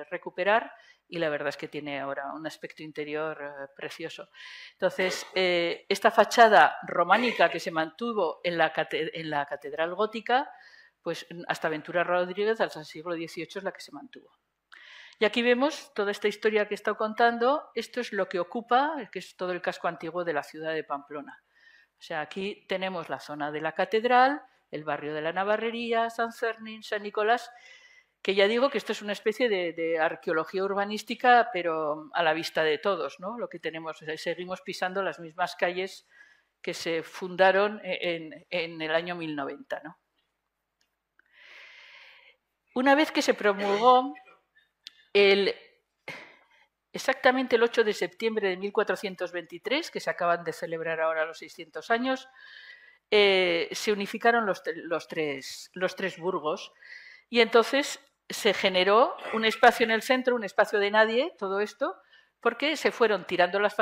recuperar, y la verdad es que tiene ahora un aspecto interior precioso. Entonces, esta fachada románica que se mantuvo en la catedral gótica, pues hasta Ventura Rodríguez, hasta el siglo XVIII, es la que se mantuvo. Y aquí vemos toda esta historia que he estado contando. Esto es lo que ocupa, que es todo el casco antiguo de la ciudad de Pamplona. O sea, aquí tenemos la zona de la catedral, el barrio de la Navarrería, San Fermín, San Nicolás, que ya digo que esto es una especie de arqueología urbanística, pero a la vista de todos, ¿no? Lo que tenemos, seguimos pisando las mismas calles que se fundaron en el año 1090, ¿no? Una vez que se promulgó exactamente el 8 de septiembre de 1423, que se acaban de celebrar ahora los 600 años, se unificaron los tres burgos, y entonces se generó un espacio en el centro, un espacio de nadie, todo esto, porque se fueron tirando las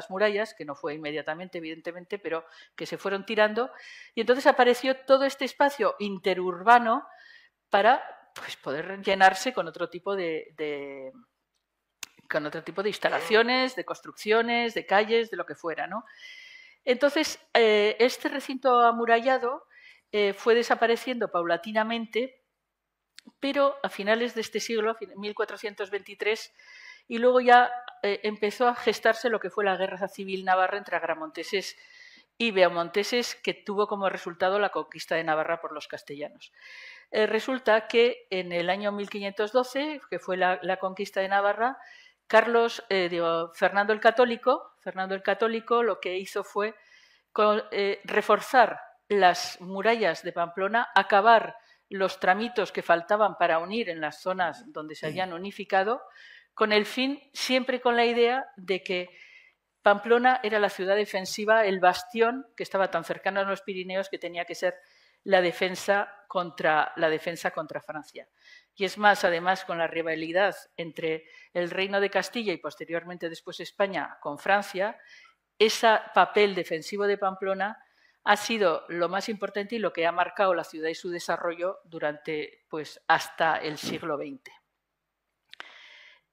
murallas, que no fue inmediatamente, evidentemente, pero que se fueron tirando, y entonces apareció todo este espacio interurbano para, pues, poder llenarse con otro tipo de instalaciones, de construcciones, de calles, de lo que fuera, ¿no? Entonces, este recinto amurallado fue desapareciendo paulatinamente, pero a finales de este siglo, 1423, y luego ya empezó a gestarse lo que fue la Guerra Civil Navarra entre agramonteses y beaumonteses, que tuvo como resultado la conquista de Navarra por los castellanos. Resulta que en el año 1512, que fue la conquista de Navarra, Fernando el Católico lo que hizo fue reforzar las murallas de Pamplona, acabar los tramitos que faltaban para unir en las zonas donde se habían unificado, con el fin, siempre con la idea de que Pamplona era la ciudad defensiva, el bastión que estaba tan cercano a los Pirineos que tenía que ser la defensa contra Francia. Y es más, además, con la rivalidad entre el Reino de Castilla y posteriormente después España con Francia, ese papel defensivo de Pamplona ha sido lo más importante y lo que ha marcado la ciudad y su desarrollo durante, pues, hasta el siglo XX.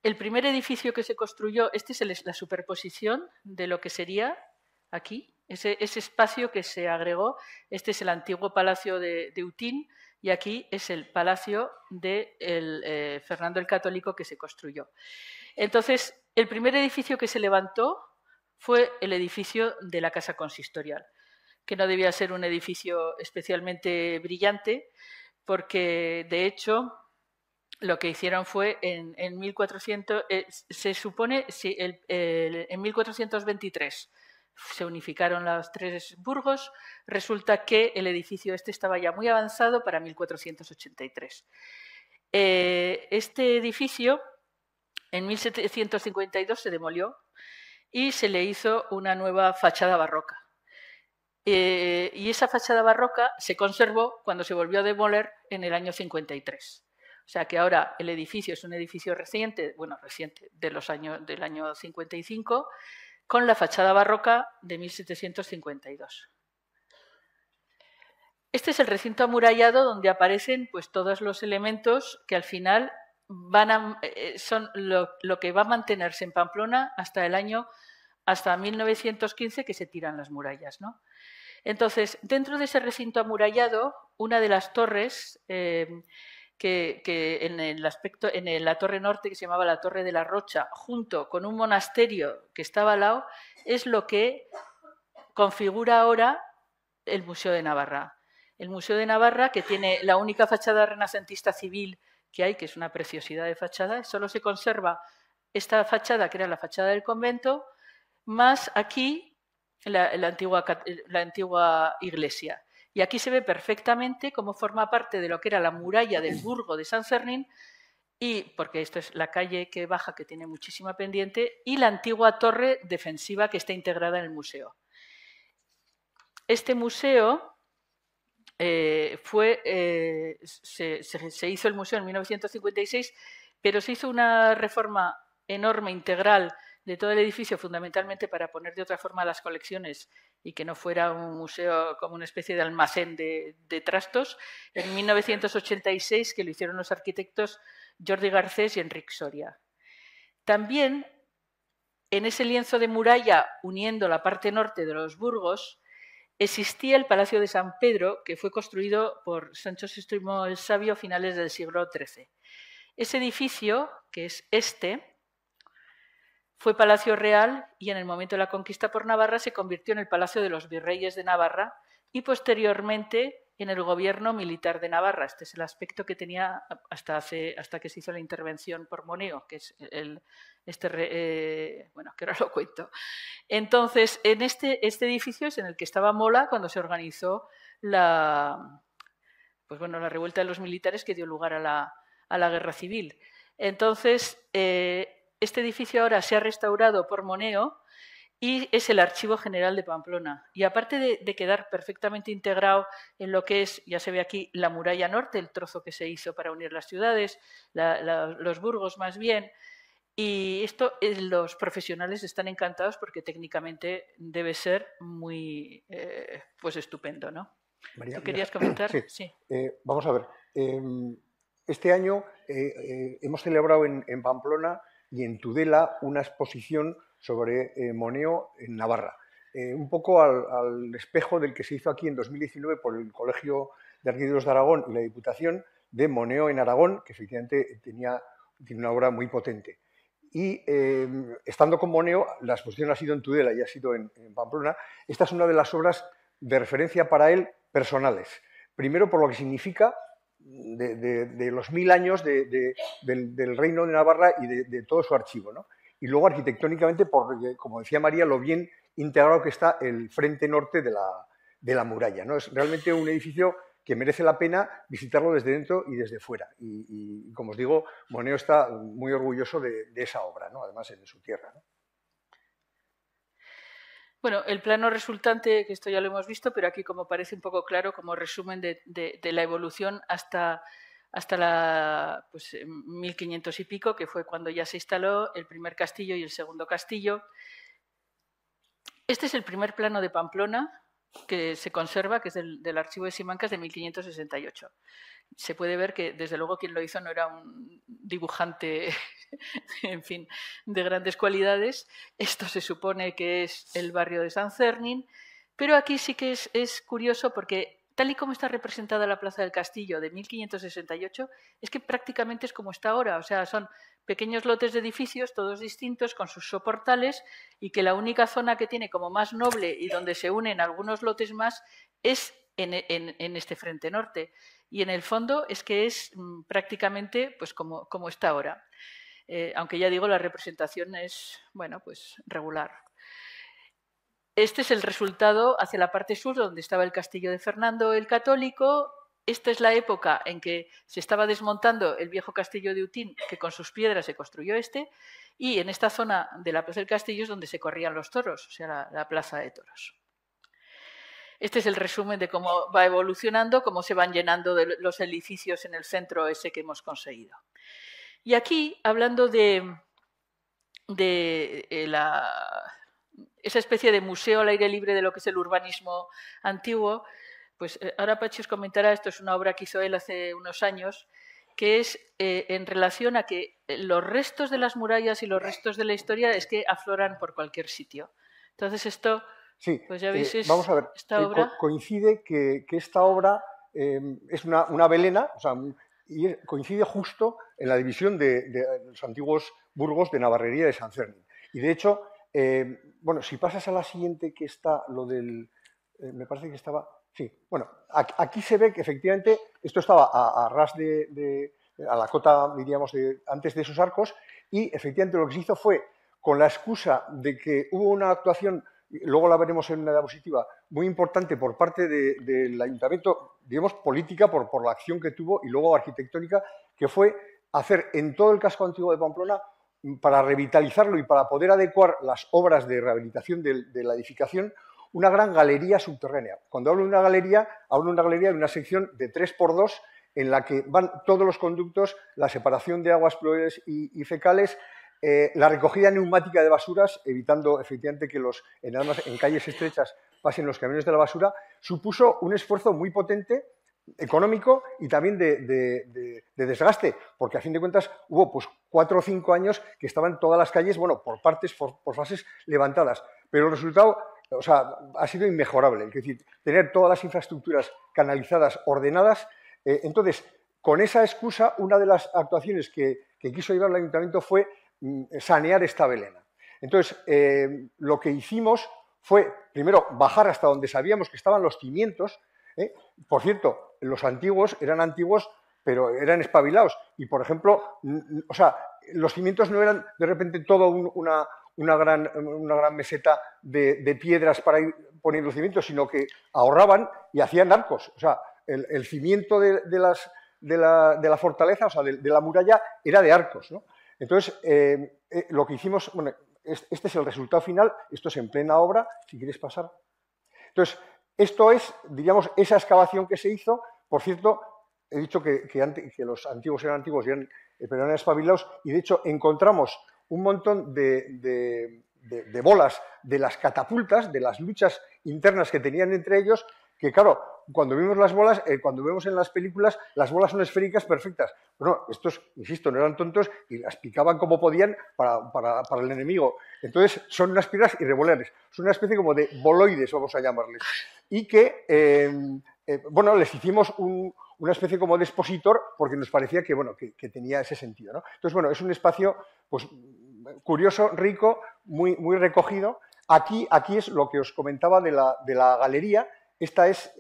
El primer edificio que se construyó, esta es la superposición de lo que sería aquí, ese espacio que se agregó. Este es el antiguo palacio de Eutín y aquí es el palacio de Fernando el Católico que se construyó. Entonces, el primer edificio que se levantó fue el edificio de la Casa Consistorial, que no debía ser un edificio especialmente brillante, porque de hecho lo que hicieron fue en 1400, se supone, en 1423 se unificaron los tres burgos, resulta que el edificio este estaba ya muy avanzado para 1483. Este edificio en 1752 se demolió y se le hizo una nueva fachada barroca. Y esa fachada barroca se conservó cuando se volvió a demoler en el año 53. O sea que ahora el edificio es un edificio reciente, del año 55, con la fachada barroca de 1752. Este es el recinto amurallado donde aparecen, pues, todos los elementos que al final son lo que va a mantenerse en Pamplona hasta 1915, que se tiran las murallas, ¿no? Entonces, dentro de ese recinto amurallado, una de las torres que en la torre norte, que se llamaba la Torre de la Rocha, junto con un monasterio que estaba al lado, es lo que configura ahora el Museo de Navarra. El Museo de Navarra, que tiene la única fachada renacentista civil que hay, que es una preciosidad de fachada, solo se conserva esta fachada, que era la fachada del convento, más aquí la antigua iglesia. Y aquí se ve perfectamente cómo forma parte de lo que era la muralla del burgo de San Fermín, y porque esto es la calle que baja, que tiene muchísima pendiente, y la antigua torre defensiva que está integrada en el museo. Este museo se hizo el museo en 1956, pero se hizo una reforma enorme, integral, de todo el edificio, fundamentalmente para poner de otra forma las colecciones y que no fuera un museo como una especie de almacén de trastos, en 1986, que lo hicieron los arquitectos Jordi Garcés y Enric Soria. También, en ese lienzo de muralla, uniendo la parte norte de los burgos, existía el Palacio de San Pedro, que fue construido por Sancho VI el Sabio a finales del siglo XIII. Ese edificio, que es fue Palacio Real y en el momento de la conquista por Navarra se convirtió en el Palacio de los Virreyes de Navarra y posteriormente en el gobierno militar de Navarra. Este es el aspecto que tenía hasta que se hizo la intervención por Moneo, que es que ahora lo cuento. Entonces, en este edificio es en el que estaba Mola cuando se organizó la revuelta de los militares que dio lugar a la guerra civil. Entonces, este edificio ahora se ha restaurado por Moneo y es el Archivo General de Pamplona. Y aparte de quedar perfectamente integrado en lo que es, ya se ve aquí, la muralla norte, el trozo que se hizo para unir las ciudades, los burgos más bien, y esto los profesionales están encantados porque técnicamente debe ser muy estupendo, ¿no? María, ¿Tú querías comentar? Sí. Vamos a ver. Este año hemos celebrado en Pamplona y en Tudela una exposición sobre Moneo en Navarra, un poco al espejo del que se hizo aquí en 2019 por el Colegio de Arquitectos de Aragón y la Diputación, de Moneo en Aragón, que efectivamente tiene una obra muy potente. Y estando con Moneo, la exposición ha sido en Tudela y ha sido en Pamplona. Esta es una de las obras de referencia para él personales. Primero, por lo que significa de los 1000 años del Reino de Navarra y de todo su archivo, ¿no? Y luego arquitectónicamente, porque, como decía María, lo bien integrado que está el frente norte de la muralla, ¿no? Es realmente un edificio que merece la pena visitarlo desde dentro y desde fuera. Y como os digo, Moneo está muy orgulloso de esa obra, ¿no? Además en su tierra, ¿no? Bueno, el plano resultante, que esto ya lo hemos visto, pero aquí como parece un poco claro, como resumen de la evolución hasta pues, 1500 y pico, que fue cuando ya se instaló el primer castillo y el segundo castillo. Este es el primer plano de Pamplona que se conserva, que es del Archivo de Simancas de 1568. Se puede ver que, desde luego, quien lo hizo no era un dibujante, en fin, de grandes cualidades. Esto se supone que es el barrio de San Cernin, pero aquí sí que es curioso porque, tal y como está representada la Plaza del Castillo de 1568, es que prácticamente es como está ahora. O sea, son pequeños lotes de edificios, todos distintos, con sus soportales, y que la única zona que tiene como más noble y donde se unen algunos lotes más es en este frente norte. Y en el fondo es que es prácticamente pues como está ahora. Aunque ya digo, la representación es, bueno, pues regular. Este es el resultado hacia la parte sur, donde estaba el castillo de Fernando el Católico. Esta es la época en que se estaba desmontando el viejo castillo de Utín, que con sus piedras se construyó este, y en esta zona de la Plaza del Castillo es donde se corrían los toros, o sea, la plaza de toros. Este es el resumen de cómo va evolucionando, cómo se van llenando de los edificios en el centro ese que hemos conseguido. Y aquí, hablando de esa especie de museo al aire libre de lo que es el urbanismo antiguo, pues ahora Pachi os comentará, esto es una obra que hizo él hace unos años, que es en relación a que los restos de las murallas y los restos de la historia es que afloran por cualquier sitio. Entonces esto, sí, pues ya veis, vamos a ver, esta obra... coincide que esta obra es una velena, o sea, y coincide justo en la división de los antiguos burgos de Navarrería de San Cernin. Y de hecho, bueno, si pasas a la siguiente, que está lo del... me parece que estaba... Sí, bueno, aquí se ve que efectivamente esto estaba a ras a la cota, diríamos, antes de esos arcos, y efectivamente lo que se hizo fue, con la excusa de que hubo una actuación, luego la veremos en una diapositiva, muy importante por parte del ayuntamiento, digamos, política por la acción que tuvo y luego arquitectónica, que fue hacer en todo el casco antiguo de Pamplona, para revitalizarlo y para poder adecuar las obras de rehabilitación de la edificación, una gran galería subterránea. Cuando hablo de una galería de una sección de 3×2 en la que van todos los conductos, la separación de aguas pluviales y fecales, la recogida neumática de basuras, evitando efectivamente que en calles estrechas pasen los camiones de la basura, supuso un esfuerzo muy potente, económico y también de desgaste, porque a fin de cuentas hubo pues 4 o 5 años que estaban todas las calles, bueno, por partes, por fases levantadas, pero el resultado, o sea, ha sido inmejorable, es decir, tener todas las infraestructuras canalizadas, ordenadas. Entonces, con esa excusa, una de las actuaciones que quiso llevar el ayuntamiento fue sanear esta velena. Entonces, lo que hicimos fue, primero, bajar hasta donde sabíamos que estaban los cimientos. Por cierto, los antiguos eran antiguos, pero eran espabilados. Y, por ejemplo, o sea, los cimientos no eran de repente todo una gran meseta de piedras para ir poniendo los cimientos, sino que ahorraban y hacían arcos. O sea, el cimiento de la fortaleza, o sea, de la muralla, era de arcos, ¿no? Entonces, lo que hicimos, bueno, este es el resultado final, esto es en plena obra, si quieres pasar. Entonces, esto es, diríamos, esa excavación que se hizo. Por cierto, he dicho que los antiguos eran antiguos, pero eran espabilados, y de hecho encontramos un montón de bolas de las catapultas, de las luchas internas que tenían entre ellos, que claro, cuando vimos las bolas, cuando vemos en las películas, las bolas son esféricas perfectas. Bueno, estos, insisto, no eran tontos y las picaban como podían para el enemigo. Entonces, son unas piedras irregulares, son una especie como de boloides, vamos a llamarles. Y que, bueno, les hicimos una especie como de expositor porque nos parecía que, bueno, que tenía ese sentido, ¿no? Entonces, bueno, es un espacio pues, curioso, rico, muy recogido. Aquí es lo que os comentaba de la galería. esta es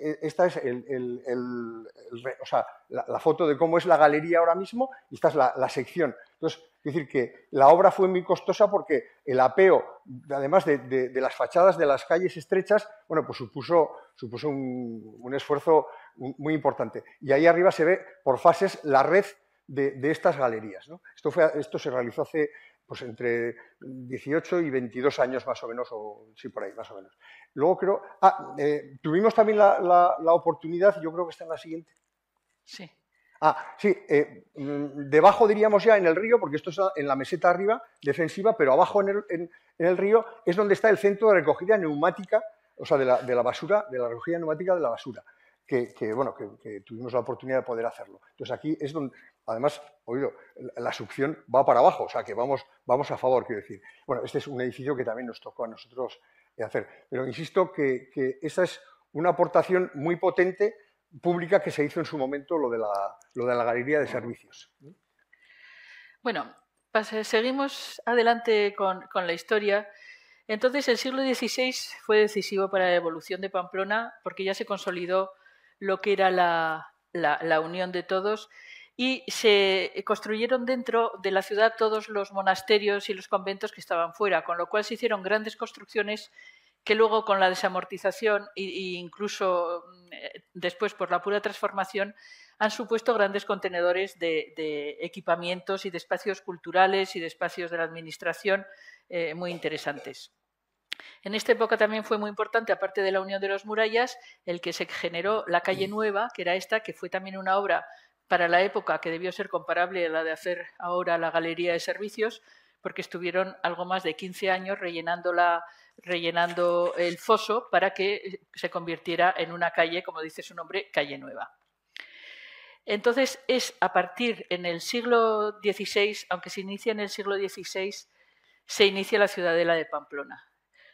o sea, la foto de cómo es la galería ahora mismo y esta es la sección. Entonces, es decir, que la obra fue muy costosa porque el apeo, además de las fachadas de las calles estrechas, bueno, pues supuso un esfuerzo muy importante. Y ahí arriba se ve por fases la red de estas galerías, ¿no? Esto se realizó hace pues entre 18 y 22 años más o menos, o sí, por ahí, más o menos. Luego creo... tuvimos también la oportunidad, yo creo que está en la siguiente. Sí. Sí, debajo diríamos ya en el río, porque esto está en la meseta arriba, defensiva, pero abajo en el río es donde está el centro de recogida neumática, o sea, de la basura, de la recogida neumática de la basura, que tuvimos la oportunidad de poder hacerlo. Entonces aquí es donde, además, oído, la succión va para abajo, o sea, que vamos a favor, quiero decir. Bueno, este es un edificio que también nos tocó a nosotros hacer, pero insisto que esa es una aportación muy potente pública que se hizo en su momento lo de la galería de servicios. Bueno, seguimos adelante con la historia. Entonces, el siglo XVI fue decisivo para la evolución de Pamplona porque ya se consolidó lo que era la unión de todos y se construyeron dentro de la ciudad todos los monasterios y los conventos que estaban fuera, con lo cual se hicieron grandes construcciones que luego con la desamortización e incluso después por la pura transformación han supuesto grandes contenedores de equipamientos y de espacios culturales y de espacios de la administración muy interesantes. En esta época también fue muy importante, aparte de la unión de las murallas, el que se generó la calle Nueva, que era esta, que fue también una obra para la época que debió ser comparable a la de hacer ahora la Galería de Servicios, porque estuvieron algo más de 15 años rellenando el foso para que se convirtiera en una calle, como dice su nombre, Calle Nueva. Entonces, es a partir en el siglo XVI, aunque se inicia en el siglo XVI, se inicia la ciudadela de Pamplona.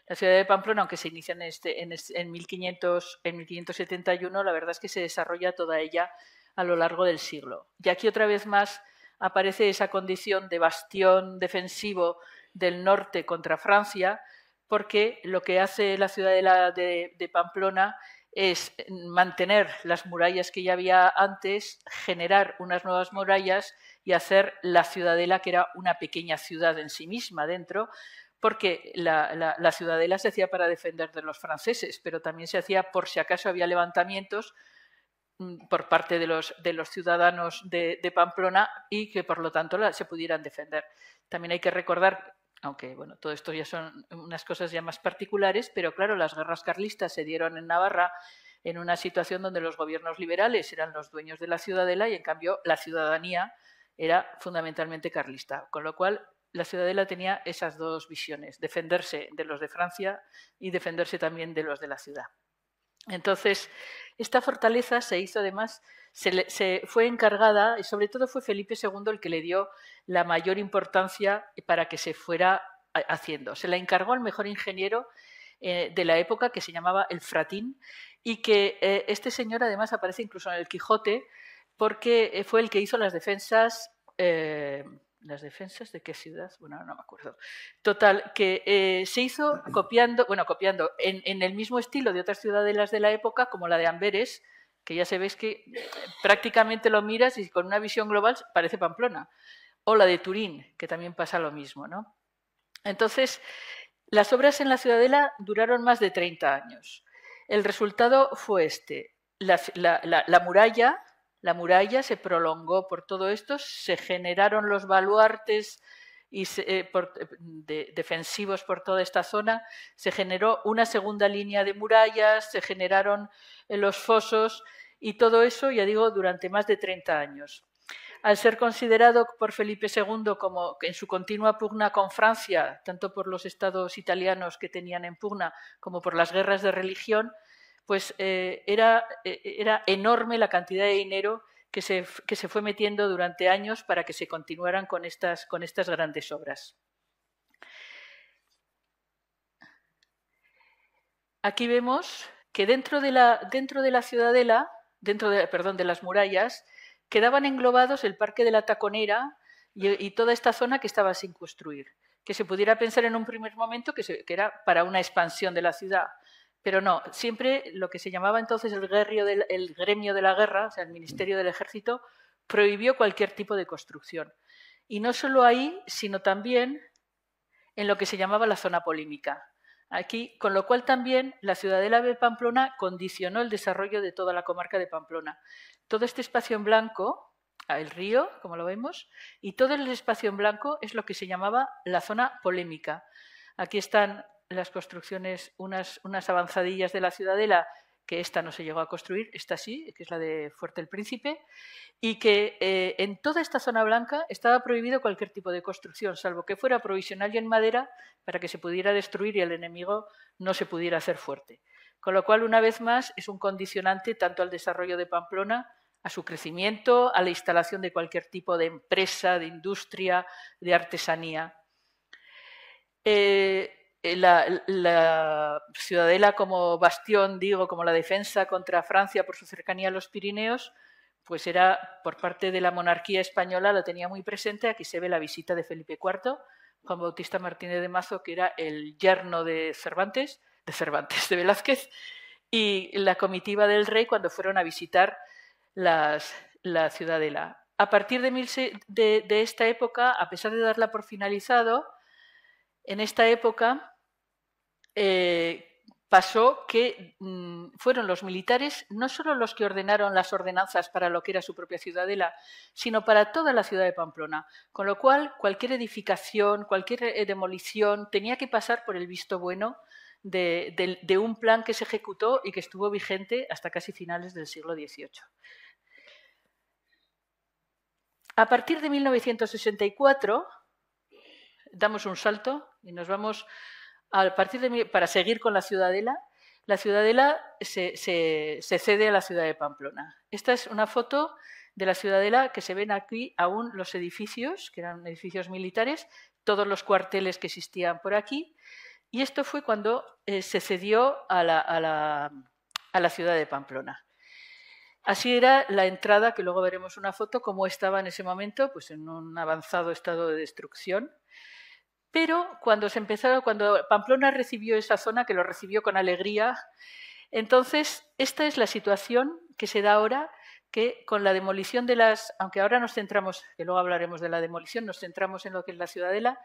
La ciudad de Pamplona, aunque se inicia en 1571, la verdad es que se desarrolla toda ella a lo largo del siglo. Y aquí otra vez más aparece esa condición de bastión defensivo del norte contra Francia, porque lo que hace la ciudadela de Pamplona es mantener las murallas que ya había antes, generar unas nuevas murallas y hacer la ciudadela, que era una pequeña ciudad en sí misma dentro, porque la ciudadela se hacía para defender de los franceses, pero también se hacía por si acaso había levantamientos por parte de los ciudadanos de Pamplona y que por lo tanto se pudieran defender. También hay que recordar, aunque bueno, todo esto ya son unas cosas ya más particulares, pero claro, las guerras carlistas se dieron en Navarra en una situación donde los gobiernos liberales eran los dueños de la ciudadela y en cambio la ciudadanía era fundamentalmente carlista, con lo cual la ciudadela tenía esas dos visiones, defenderse de los de Francia y defenderse también de los de la ciudad. Entonces, esta fortaleza se hizo además, se fue encargada, y sobre todo fue Felipe II el que le dio la mayor importancia para que se fuera haciendo. Se la encargó al mejor ingeniero de la época, que se llamaba el Fratín, y que este señor además aparece incluso en el Quijote, porque fue el que hizo las defensas... ¿Las defensas de qué ciudad? Bueno, no me acuerdo. Total, que se hizo copiando en el mismo estilo de otras ciudadelas de la época, como la de Amberes, que ya sabéis que prácticamente lo miras y con una visión global parece Pamplona. O la de Turín, que también pasa lo mismo, ¿no? Entonces, las obras en la ciudadela duraron más de 30 años. El resultado fue este. La muralla se prolongó por todo esto, se generaron los baluartes defensivos por toda esta zona, se generó una segunda línea de murallas, se generaron los fosos y todo eso, ya digo, durante más de 30 años. Al ser considerado por Felipe II como en su continua pugna con Francia, tanto por los estados italianos que tenían en pugna como por las guerras de religión, pues era enorme la cantidad de dinero que se fue metiendo durante años para que se continuaran con estas grandes obras. Aquí vemos que dentro de la ciudadela, de las murallas, quedaban englobados el Parque de la Taconera y toda esta zona que estaba sin construir, que se pudiera pensar en un primer momento que era para una expansión de la ciudad. Pero no, siempre lo que se llamaba entonces el gremio de la guerra, o sea, el Ministerio del Ejército, prohibió cualquier tipo de construcción. Y no solo ahí, sino también en lo que se llamaba la zona polímica. Aquí, con lo cual también la ciudadela de Pamplona condicionó el desarrollo de toda la comarca de Pamplona. Todo este espacio en blanco, el río, como lo vemos, y todo el espacio en blanco es lo que se llamaba la zona polémica. Aquí están las construcciones, unas avanzadillas de la ciudadela, que esta no se llegó a construir, esta sí, que es la de Fuerte el Príncipe, y que en toda esta zona blanca estaba prohibido cualquier tipo de construcción, salvo que fuera provisional y en madera, para que se pudiera destruir y el enemigo no se pudiera hacer fuerte. Con lo cual, una vez más, es un condicionante tanto al desarrollo de Pamplona, a su crecimiento, a la instalación de cualquier tipo de empresa, de industria, de artesanía. La ciudadela como bastión, digo, como la defensa contra Francia por su cercanía a los Pirineos, pues era por parte de la monarquía española, lo tenía muy presente. Aquí se ve la visita de Felipe IV, Juan Bautista Martínez de Mazo, que era el yerno de Velázquez, y la comitiva del rey cuando fueron a visitar la ciudadela. A partir de esta época, a pesar de darla por finalizado, en esta época pasó que fueron los militares no solo los que ordenaron las ordenanzas para lo que era su propia ciudadela, sino para toda la ciudad de Pamplona, con lo cual cualquier edificación, cualquier demolición tenía que pasar por el visto bueno de un plan que se ejecutó y que estuvo vigente hasta casi finales del siglo XVIII. A partir de 1964, damos un salto y nos vamos para seguir con la ciudadela se cede a la ciudad de Pamplona. Esta es una foto de la ciudadela que se ven aquí aún los edificios, que eran edificios militares, todos los cuarteles que existían por aquí, y esto fue cuando se cedió a la ciudad de Pamplona. Así era la entrada, que luego veremos una foto, cómo estaba en ese momento, pues en un avanzado estado de destrucción. Pero cuando Pamplona recibió esa zona, que lo recibió con alegría, entonces esta es la situación que se da ahora, que con la demolición aunque ahora nos centramos, que luego hablaremos de la demolición, nos centramos en lo que es la ciudadela.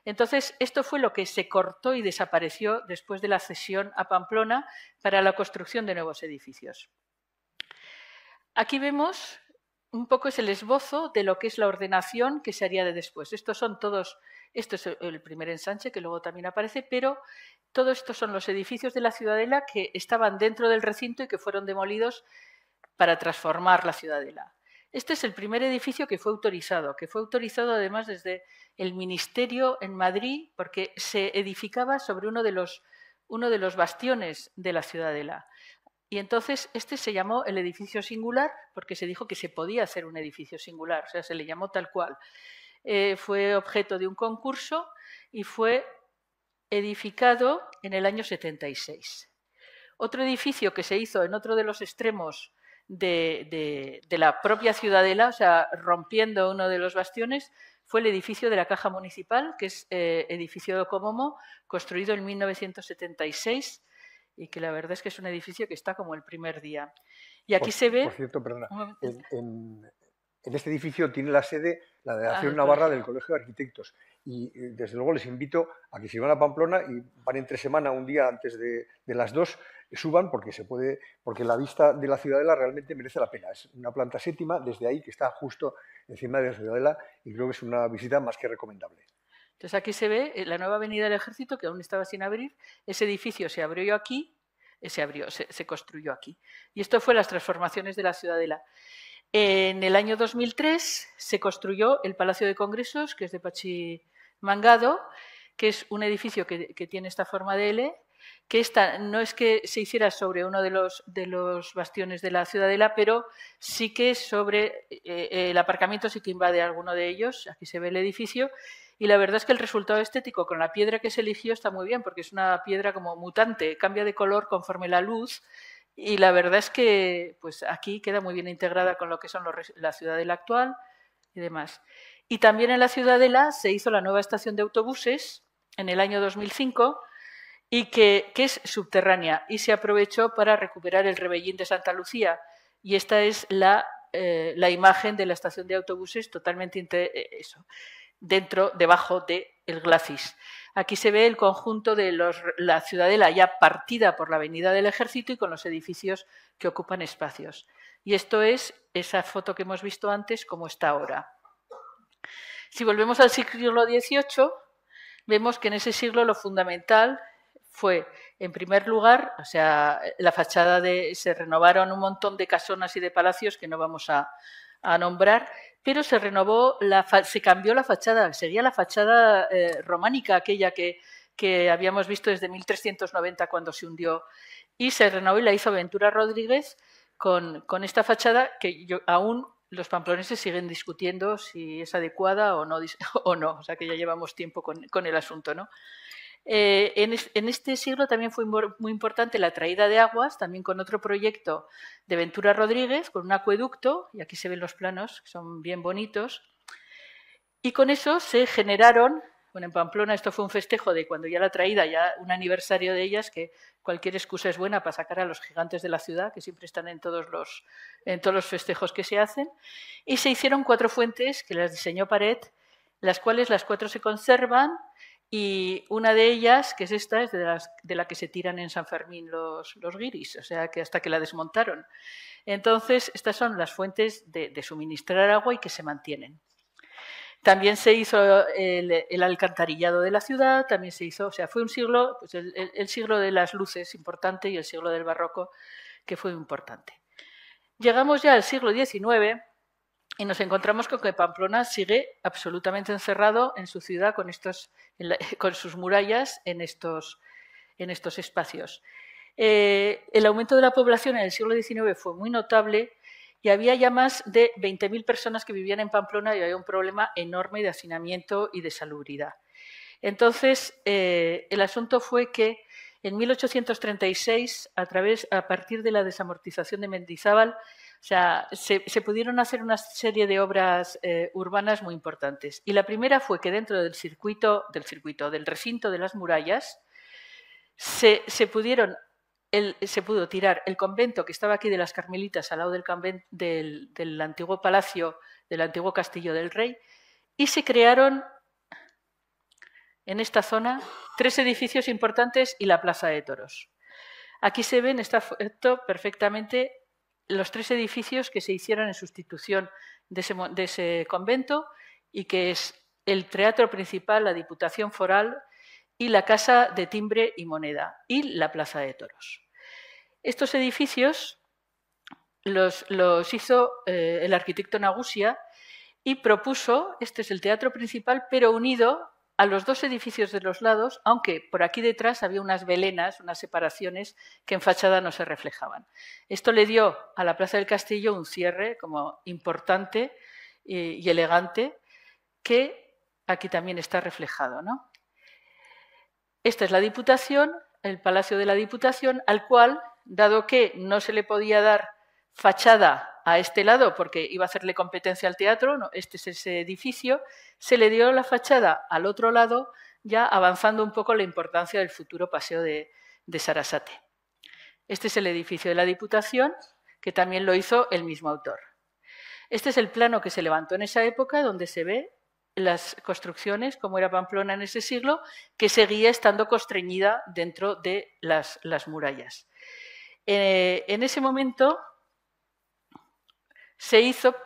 Entonces, esto fue lo que se cortó y desapareció después de la cesión a Pamplona para la construcción de nuevos edificios. Aquí vemos un poco es el esbozo de lo que es la ordenación que se haría de después. Esto es el primer ensanche, que luego también aparece, pero todo esto son los edificios de la ciudadela que estaban dentro del recinto y que fueron demolidos para transformar la ciudadela. Este es el primer edificio que fue autorizado además desde el Ministerio en Madrid, porque se edificaba sobre uno de los bastiones de la ciudadela. Y entonces este se llamó el edificio singular porque se dijo que se podía hacer un edificio singular, o sea, se le llamó tal cual. Fue objeto de un concurso y fue edificado en el año 76. Otro edificio que se hizo en otro de los extremos de la propia ciudadela, o sea, rompiendo uno de los bastiones, fue el edificio de la Caja Municipal, que es edificio de Comomo, construido en 1976, y que la verdad es que es un edificio que está como el primer día. Y aquí se ve... Por cierto, perdona, en este edificio tiene la sede la Delegación Navarra del Colegio de Arquitectos, y desde luego les invito a que si van a Pamplona y van entre semana, un día antes de las 2, suban porque la vista de la ciudadela realmente merece la pena. Es una planta séptima desde ahí, que está justo encima de la ciudadela, y creo que es una visita más que recomendable. Entonces aquí se ve la nueva avenida del Ejército, que aún estaba sin abrir. Ese edificio se abrió aquí, se construyó aquí. Y esto fue las transformaciones de la ciudadela. En el año 2003 se construyó el Palacio de Congresos, que es de Pachi Mangado, que es un edificio que tiene esta forma de L, que esta no es que se hiciera sobre uno de los bastiones de la ciudadela, pero sí que sobre el aparcamiento sí que invade alguno de ellos. Aquí se ve el edificio. Y la verdad es que el resultado estético con la piedra que se eligió está muy bien, porque es una piedra como mutante, cambia de color conforme la luz, y la verdad es que pues aquí queda muy bien integrada con lo que son la ciudadela actual y demás. Y también en la ciudadela se hizo la nueva estación de autobuses en el año 2005, y que es subterránea y se aprovechó para recuperar el Rebellín de Santa Lucía. Y esta es la imagen de la estación de autobuses totalmente debajo del glacis. Aquí se ve el conjunto de la ciudadela ya partida por la Avenida del Ejército y con los edificios que ocupan espacios. Y esto es esa foto que hemos visto antes, como está ahora. Si volvemos al siglo XVIII, vemos que en ese siglo lo fundamental fue, en primer lugar, o sea, la fachada se renovaron un montón de casonas y de palacios que no vamos a nombrar, pero se cambió la fachada, seguía la fachada románica, aquella que habíamos visto desde 1390 cuando se hundió, y se renovó y la hizo Ventura Rodríguez con esta fachada que aún los pamploneses siguen discutiendo si es adecuada o no, o sea que ya llevamos tiempo con el asunto, ¿no? En este siglo también fue muy importante la traída de aguas, también con otro proyecto de Ventura Rodríguez, con un acueducto, y aquí se ven los planos, que son bien bonitos, y con eso se generaron, bueno, en Pamplona esto fue un festejo de cuando ya la traída, ya un aniversario de ellas, que cualquier excusa es buena para sacar a los gigantes de la ciudad, que siempre están en todos los festejos que se hacen, y se hicieron 4 fuentes que las diseñó Paret, las cuales las 4 se conservan. Y una de ellas, que es esta, es de la que se tiran en San Fermín los guiris, o sea, que hasta que la desmontaron. Entonces, estas son las fuentes de suministrar agua y que se mantienen. También se hizo el alcantarillado de la ciudad, también se hizo, o sea, fue un siglo, pues el siglo de las luces importante y el siglo del barroco, que fue importante. Llegamos ya al siglo XIX. Y nos encontramos con que Pamplona sigue absolutamente encerrado en su ciudad con sus murallas en estos espacios. El aumento de la población en el siglo XIX fue muy notable y había ya más de 20.000 personas que vivían en Pamplona y había un problema enorme de hacinamiento y de salubridad. Entonces, el asunto fue que en 1836, a partir de la desamortización de Mendizábal, o sea, se pudieron hacer una serie de obras urbanas muy importantes. Y la primera fue que dentro del recinto de las murallas, se pudo tirar el convento que estaba aquí de las Carmelitas al lado del antiguo palacio, del antiguo castillo del rey, y se crearon en esta zona 3 edificios importantes y la plaza de toros. Aquí se ven perfectamente los 3 edificios que se hicieron en sustitución de ese convento y que es el teatro principal, la Diputación Foral y la Casa de Timbre y Moneda y la Plaza de Toros. Estos edificios los hizo el arquitecto Nagusia y propuso, este es el teatro principal, pero unido a los 2 edificios de los lados, aunque por aquí detrás había unas velenas, unas separaciones que en fachada no se reflejaban. Esto le dio a la Plaza del Castillo un cierre como importante y elegante, que aquí también está reflejado, ¿no? Esta es la Diputación, el Palacio de la Diputación, al cual, dado que no se le podía dar fachada a este lado porque iba a hacerle competencia al teatro, ¿no? Este es ese edificio, se le dio la fachada al otro lado, ya avanzando un poco la importancia del futuro paseo de Sarasate. Este es el edificio de la Diputación, que también lo hizo el mismo autor. Este es el plano que se levantó en esa época, donde se ve las construcciones, como era Pamplona en ese siglo, que seguía estando constreñida dentro de las murallas. En ese momento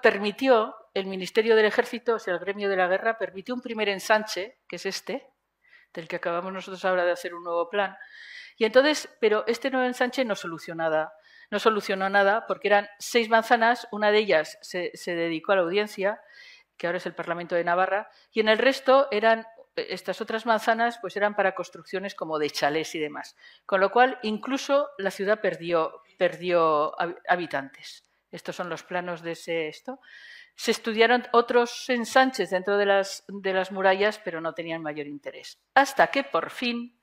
permitió el Ministerio del Ejército, o sea, el gremio de la guerra, permitió un primer ensanche, que es este, del que acabamos nosotros ahora de hacer un nuevo plan. Y entonces, pero este nuevo ensanche no solucionó nada porque eran 6 manzanas, una de ellas se dedicó a la Audiencia, que ahora es el Parlamento de Navarra, y en el resto estas otras manzanas pues eran para construcciones como de chalés y demás. Con lo cual, incluso la ciudad perdió habitantes. Estos son los planos de esto. Se estudiaron otros ensanches dentro de las murallas, pero no tenían mayor interés. Hasta que, por fin,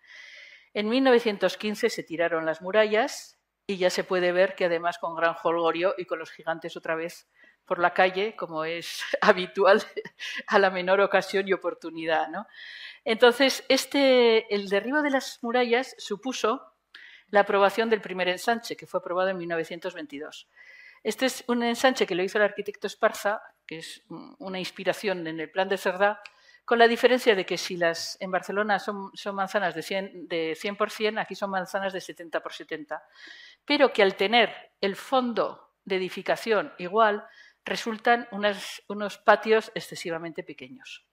en 1915 se tiraron las murallas y ya se puede ver que además con gran jolgorio y con los gigantes otra vez por la calle, como es habitual a la menor ocasión y oportunidad, ¿no? Entonces, el derribo de las murallas supuso la aprobación del primer ensanche, que fue aprobado en 1922. Este es un ensanche que lo hizo el arquitecto Esparza, que es una inspiración en el plan de Cerdá, con la diferencia de que si en Barcelona son manzanas de 100%, aquí son manzanas de 70 por 70. Pero que al tener el fondo de edificación igual, resultan unos patios excesivamente pequeños.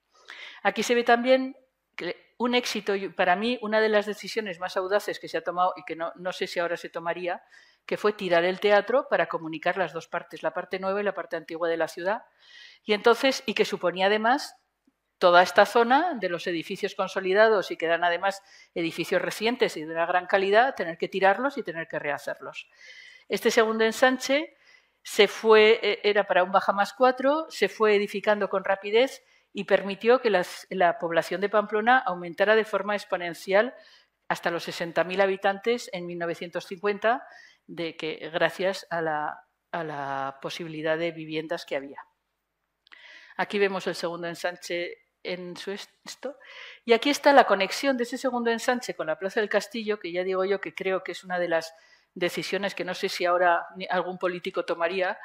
Aquí se ve también que un éxito, y para mí una de las decisiones más audaces que se ha tomado y que no sé si ahora se tomaría, que fue tirar el teatro para comunicar las dos partes, la parte nueva y la parte antigua de la ciudad, y que suponía además toda esta zona de los edificios consolidados y que dan además edificios recientes y de una gran calidad, tener que tirarlos y tener que rehacerlos. Este segundo ensanche era para un Baja+4, se fue edificando con rapidez y permitió que la población de Pamplona aumentara de forma exponencial hasta los 60.000 habitantes en 1950, gracias a la posibilidad de viviendas que había. Aquí vemos el segundo ensanche en esto. Y aquí está la conexión de ese segundo ensanche con la Plaza del Castillo, que ya digo yo que creo que es una de las decisiones que no sé si ahora algún político tomaría,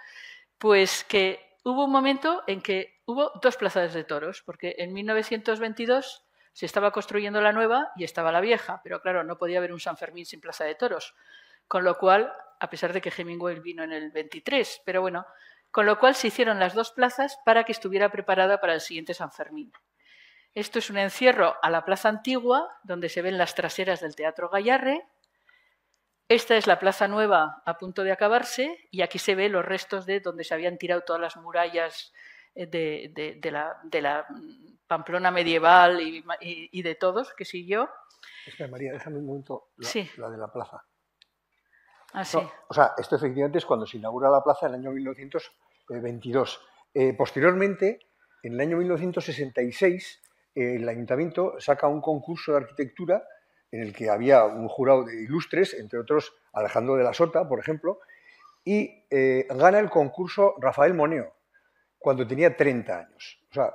pues que hubo un momento en que hubo dos plazas de toros, porque en 1922 se estaba construyendo la nueva y estaba la vieja, pero claro, no podía haber un San Fermín sin plaza de toros, con lo cual, a pesar de que Hemingway vino en el 23, pero bueno, con lo cual se hicieron las dos plazas para que estuviera preparada para el siguiente San Fermín. Esto es un encierro a la plaza antigua, donde se ven las traseras del Teatro Gayarre. Esta es la plaza nueva a punto de acabarse y aquí se ven los restos de donde se habían tirado todas las murallas de la Pamplona medieval y de todos, que siguió. Espera, María, déjame un momento la de la plaza. Ah, sí. No, o sea, esto efectivamente es cuando se inaugura la plaza en el año 1922. Posteriormente, en el año 1966, el ayuntamiento saca un concurso de arquitectura en el que había un jurado de ilustres, entre otros Alejandro de la Sota, por ejemplo, y gana el concurso Rafael Moneo, cuando tenía 30 años. O sea,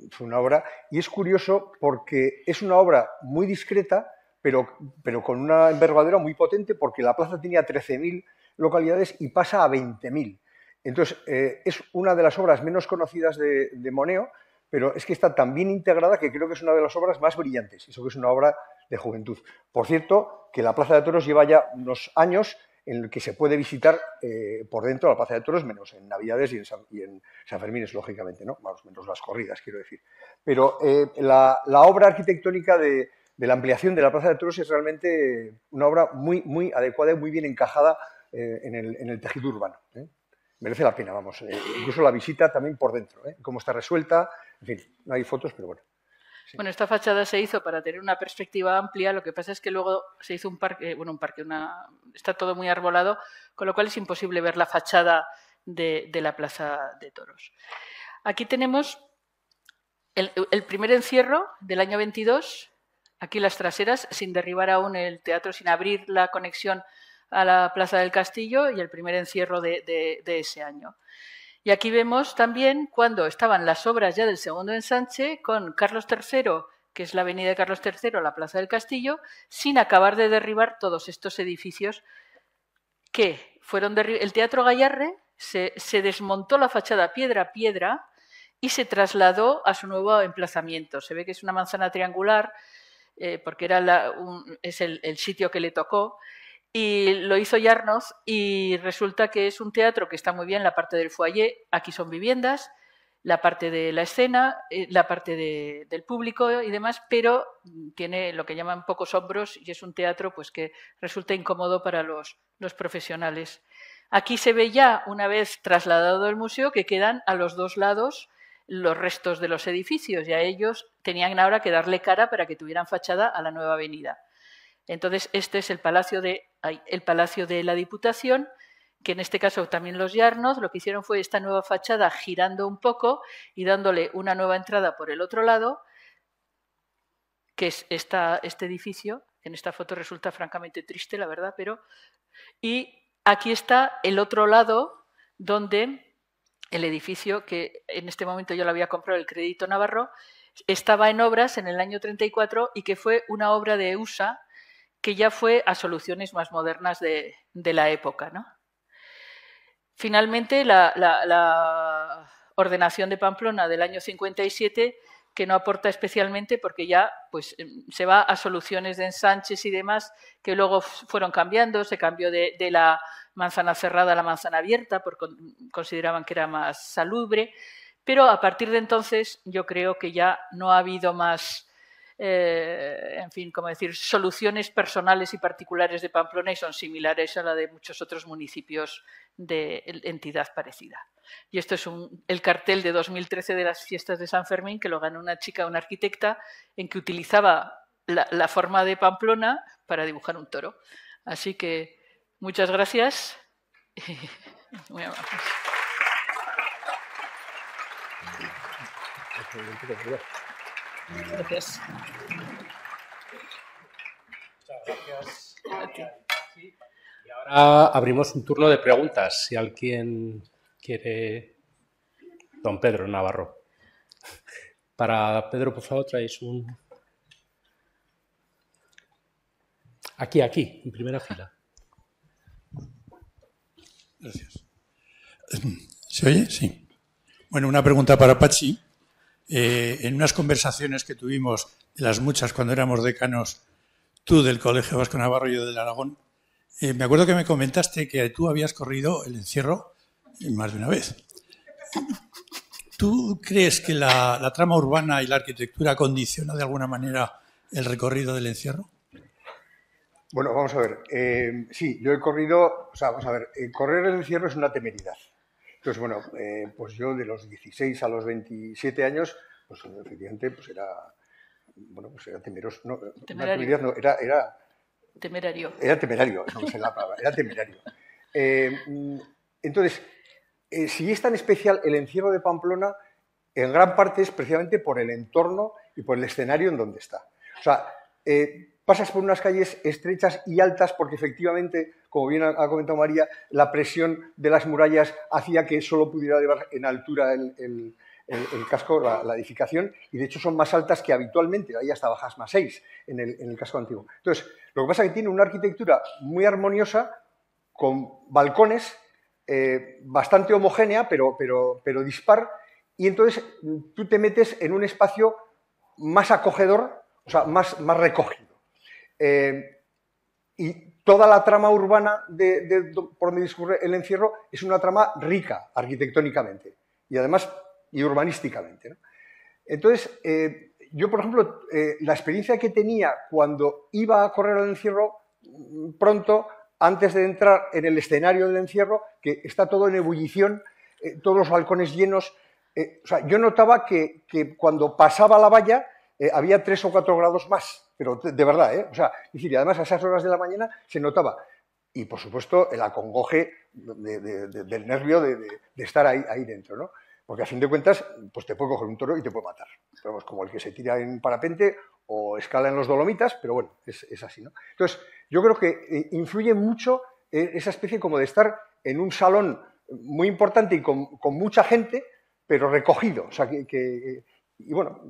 fue una obra, y es curioso porque es una obra muy discreta, pero con una envergadura muy potente, porque la plaza tenía 13.000 localidades y pasa a 20.000. Entonces, es una de las obras menos conocidas de Moneo, pero es que está tan bien integrada que creo que es una de las obras más brillantes. Eso que es una obra de juventud. Por cierto, que la Plaza de Toros lleva ya unos años en el que se puede visitar por dentro la Plaza de Toros, menos en Navidades y en San Fermín, lógicamente, ¿no? Menos las corridas, quiero decir. Pero la obra arquitectónica de la ampliación de la Plaza de Toros es realmente una obra muy, muy adecuada y muy bien encajada en el tejido urbano. Merece la pena, vamos. Incluso la visita también por dentro, cómo está resuelta. En fin, no hay fotos, pero bueno. Sí. Bueno, esta fachada se hizo para tener una perspectiva amplia, lo que pasa es que luego se hizo un parque, está todo muy arbolado, con lo cual es imposible ver la fachada de la Plaza de Toros. Aquí tenemos el primer encierro del año 22, aquí las traseras, sin derribar aún el teatro, sin abrir la conexión a la Plaza del Castillo, y el primer encierro de ese año. Y aquí vemos también cuando estaban las obras ya del segundo ensanche con Carlos III, que es la avenida de Carlos III, la Plaza del Castillo, sin acabar de derribar todos estos edificios que fueron derribados. El Teatro Gayarre se desmontó la fachada piedra a piedra y se trasladó a su nuevo emplazamiento. Se ve que es una manzana triangular, porque es el sitio que le tocó. Y lo hizo Yarnoz y resulta que es un teatro que está muy bien, la parte del foyer, aquí son viviendas, la parte de la escena, la parte del público y demás, pero tiene lo que llaman pocos hombros y es un teatro pues, que resulta incómodo para los profesionales. Aquí se ve ya, una vez trasladado el museo, que quedan a los dos lados los restos de los edificios y a ellos tenían ahora que darle cara para que tuvieran fachada a la nueva avenida. Entonces, este es el Palacio de la Diputación, que en este caso también los Yarnoz lo que hicieron fue esta nueva fachada girando un poco y dándole una nueva entrada por el otro lado, que es este edificio, que en esta foto resulta francamente triste, la verdad, y aquí está el otro lado, donde el edificio, que en este momento yo lo había comprado el Crédito Navarro, estaba en obras en el año 34 y que fue una obra de USA que ya fue a soluciones más modernas de la época, ¿no? Finalmente, la ordenación de Pamplona del año 57, que no aporta especialmente porque ya pues, se va a soluciones de ensanches y demás que luego fueron cambiando, se cambió de la manzana cerrada a la manzana abierta porque consideraban que era más salubre, pero a partir de entonces yo creo que ya no ha habido más, en fin, como decir, soluciones personales y particulares de Pamplona y son similares a la de muchos otros municipios de entidad parecida. Y esto es el cartel de 2013 de las fiestas de San Fermín, que lo ganó una chica, una arquitecta, en que utilizaba la forma de Pamplona para dibujar un toro. Así que muchas gracias. Muy amables. Gracias. Muchas gracias. Y ahora abrimos un turno de preguntas, si alguien quiere. Don Pedro Navarro. Para Pedro, por favor, traéis un... Aquí, en primera fila. Gracias. ¿Se oye? Sí. Bueno, una pregunta para Pachi. En unas conversaciones que tuvimos, de las muchas cuando éramos decanos, tú del Colegio Vasco Navarro y yo del Aragón, me acuerdo que me comentaste que tú habías corrido el encierro más de una vez. ¿Tú crees que la trama urbana y la arquitectura condiciona de alguna manera el recorrido del encierro? Bueno, vamos a ver. Sí, yo he corrido, o sea, vamos a ver, correr el encierro es una temeridad. Entonces, bueno, pues yo de los 16 a los 27 años, pues efectivamente, pues era, bueno, pues era temeroso. No, temerario. No, era temerario. Era temerario, no sé la palabra, era temerario. Entonces, si es tan especial el encierro de Pamplona, en gran parte es precisamente por el entorno y por el escenario en donde está. O sea, pasas por unas calles estrechas y altas porque efectivamente, como bien ha comentado María, la presión de las murallas hacía que solo pudiera llevar en altura el casco, la edificación, y de hecho son más altas que habitualmente, ahí hasta bajas más 6 en el casco antiguo. Entonces, lo que pasa es que tiene una arquitectura muy armoniosa, con balcones, bastante homogénea, pero dispar, y entonces tú te metes en un espacio más acogedor, o sea, más recogido. Y toda la trama urbana por donde discurre el encierro es una trama rica arquitectónicamente y además y urbanísticamente, ¿no? Entonces, yo, por ejemplo, la experiencia que tenía cuando iba a correr al encierro pronto, antes de entrar en el escenario del encierro, que está todo en ebullición, todos los balcones llenos. O sea, yo notaba que cuando pasaba la valla había 3 o 4 grados más, pero de verdad, ¿eh? O sea, es decir, y además a esas horas de la mañana se notaba. Y, por supuesto, el acongoje del nervio de estar ahí dentro, ¿no? Porque, a fin de cuentas, pues te puede coger un toro y te puede matar. Vamos, como el que se tira en parapente o escala en los Dolomitas, pero bueno, es así, ¿no? Entonces, yo creo que influye mucho esa especie como de estar en un salón muy importante y con mucha gente, pero recogido. O sea, y bueno,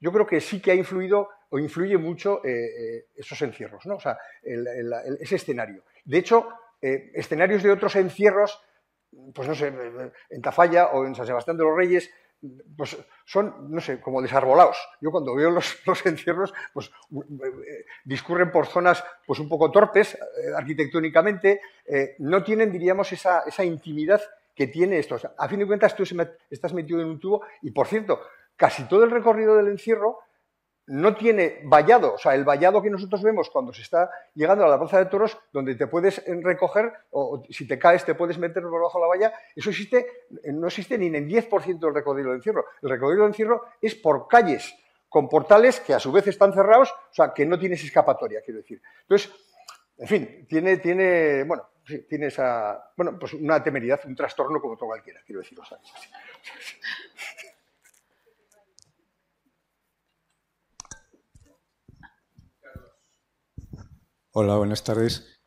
yo creo que sí que ha influido o influye mucho esos encierros, ¿no? O sea, ese escenario. De hecho, escenarios de otros encierros, pues no sé, en Tafalla o en San Sebastián de los Reyes, pues son, no sé, como desarbolados. Yo cuando veo los encierros, pues discurren por zonas pues un poco torpes arquitectónicamente, no tienen, diríamos, esa intimidad que tiene esto. O sea, a fin de cuentas, tú estás metido en un tubo y, por cierto, casi todo el recorrido del encierro no tiene vallado. O sea, el vallado que nosotros vemos cuando se está llegando a la plaza de toros, donde te puedes recoger o si te caes te puedes meter por debajo de la valla, eso no existe ni en el 10% del recorrido del encierro. El recorrido del encierro es por calles con portales que a su vez están cerrados, o sea, que no tienes escapatoria, quiero decir. Entonces, en fin, tiene bueno, sí, tiene esa, bueno, pues una temeridad, un trastorno como otro cualquiera, quiero decir, o sea, es así. Hola, buenas tardes.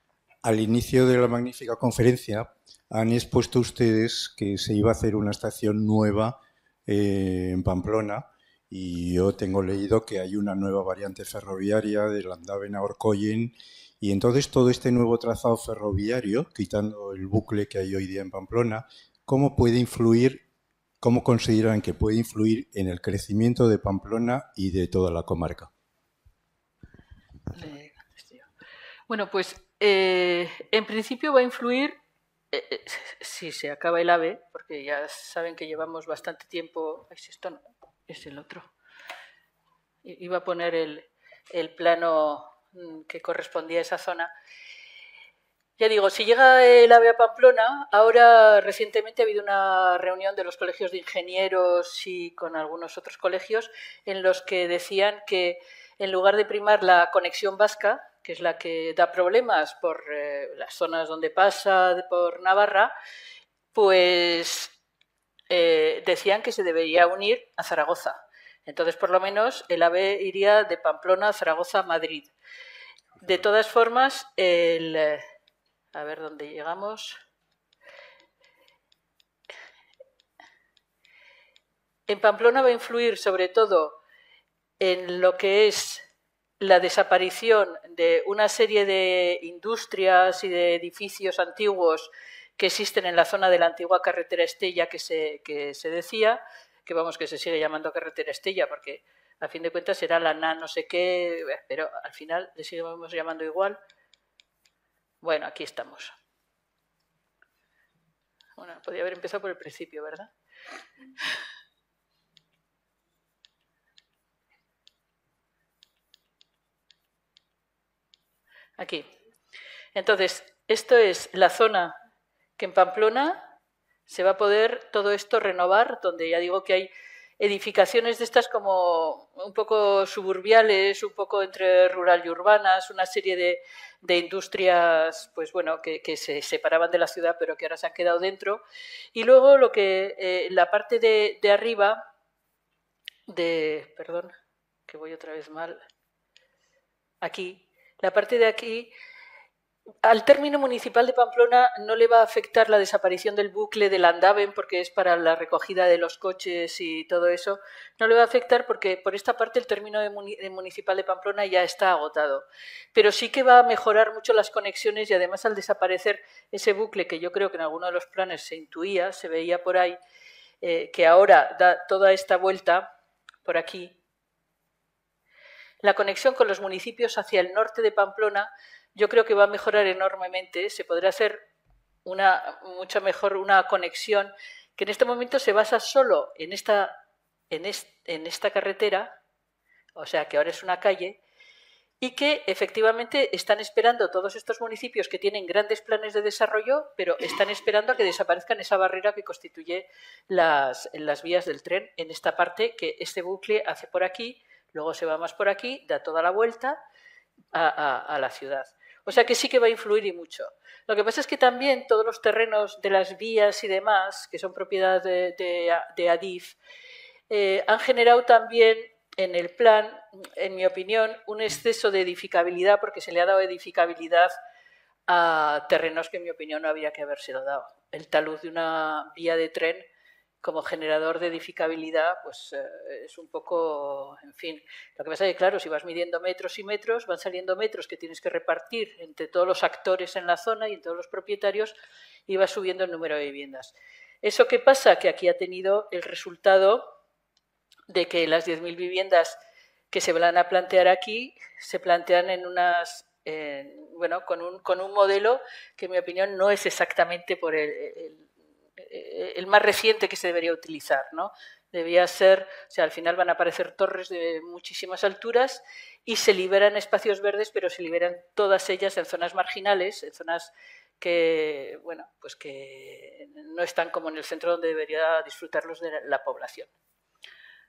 al inicio de la magnífica conferencia han expuesto ustedes que se iba a hacer una estación nueva en Pamplona, y yo tengo leído que hay una nueva variante ferroviaria de Landaven a Orkoyen, y entonces todo este nuevo trazado ferroviario, quitando el bucle que hay hoy día en Pamplona, ¿cómo puede influir, cómo consideran que puede influir en el crecimiento de Pamplona y de toda la comarca? Bueno, pues en principio va a influir, si se acaba el AVE, porque ya saben que llevamos bastante tiempo. Ay, si esto no, es el otro. Iba a poner el plano que correspondía a esa zona. Ya digo, si llega el AVE a Pamplona, ahora recientemente ha habido una reunión de los colegios de ingenieros y con algunos otros colegios en los que decían que en lugar de primar la conexión vasca, que es la que da problemas por las zonas donde pasa, por Navarra, pues decían que se debería unir a Zaragoza. Entonces, por lo menos, el AVE iría de Pamplona a Zaragoza a Madrid. De todas formas, a ver dónde llegamos. En Pamplona va a influir sobre todo en lo que es la desaparición de una serie de industrias y de edificios antiguos que existen en la zona de la antigua carretera Estella que se decía, que se sigue llamando carretera Estella porque a fin de cuentas será la NA no sé qué, pero al final le seguimos llamando igual. Bueno, aquí estamos. Bueno, podría haber empezado por el principio, ¿verdad? Aquí. Entonces, esto es la zona que en Pamplona se va a poder todo esto renovar, donde ya digo que hay edificaciones de estas como un poco suburbiales, un poco entre rural y urbanas, una serie de industrias pues bueno, que se separaban de la ciudad pero que ahora se han quedado dentro. Y luego lo que la parte de arriba, perdón, que voy otra vez mal, aquí, la parte de aquí, al término municipal de Pamplona no le va a afectar la desaparición del bucle de Landaven porque es para la recogida de los coches y todo eso. No le va a afectar porque por esta parte el término municipal de Pamplona ya está agotado. Pero sí que va a mejorar mucho las conexiones y además al desaparecer ese bucle que yo creo que en alguno de los planes se intuía, se veía por ahí, que ahora da toda esta vuelta por aquí, la conexión con los municipios hacia el norte de Pamplona yo creo que va a mejorar enormemente. Se podrá hacer mucho mejor una conexión que en este momento se basa solo en esta carretera, o sea que ahora es una calle, y que efectivamente están esperando todos estos municipios que tienen grandes planes de desarrollo, pero están esperando a que desaparezcan esa barrera que constituye las vías del tren en esta parte que este bucle hace por aquí, luego se va más por aquí, da toda la vuelta a la ciudad. O sea que sí que va a influir y mucho. Lo que pasa es que también todos los terrenos de las vías y demás, que son propiedad de Adif, han generado también en el plan, en mi opinión, un exceso de edificabilidad porque se le ha dado edificabilidad a terrenos que en mi opinión no había que habérselo dado. El talud de una vía de tren como generador de edificabilidad, pues es un poco, en fin. Lo que pasa es que, claro, si vas midiendo metros y metros, van saliendo metros que tienes que repartir entre todos los actores en la zona y entre todos los propietarios y va subiendo el número de viviendas. ¿Eso qué pasa? Que aquí ha tenido el resultado de que las 10.000 viviendas que se van a plantear aquí se plantean en unas, bueno, con un modelo que en mi opinión no es exactamente por el más reciente que se debería utilizar, ¿no? Debía ser, o sea, al final van a aparecer torres de muchísimas alturas y se liberan espacios verdes, pero se liberan todas ellas en zonas marginales, en zonas que, bueno, pues que no están como en el centro donde debería disfrutarlos de la población.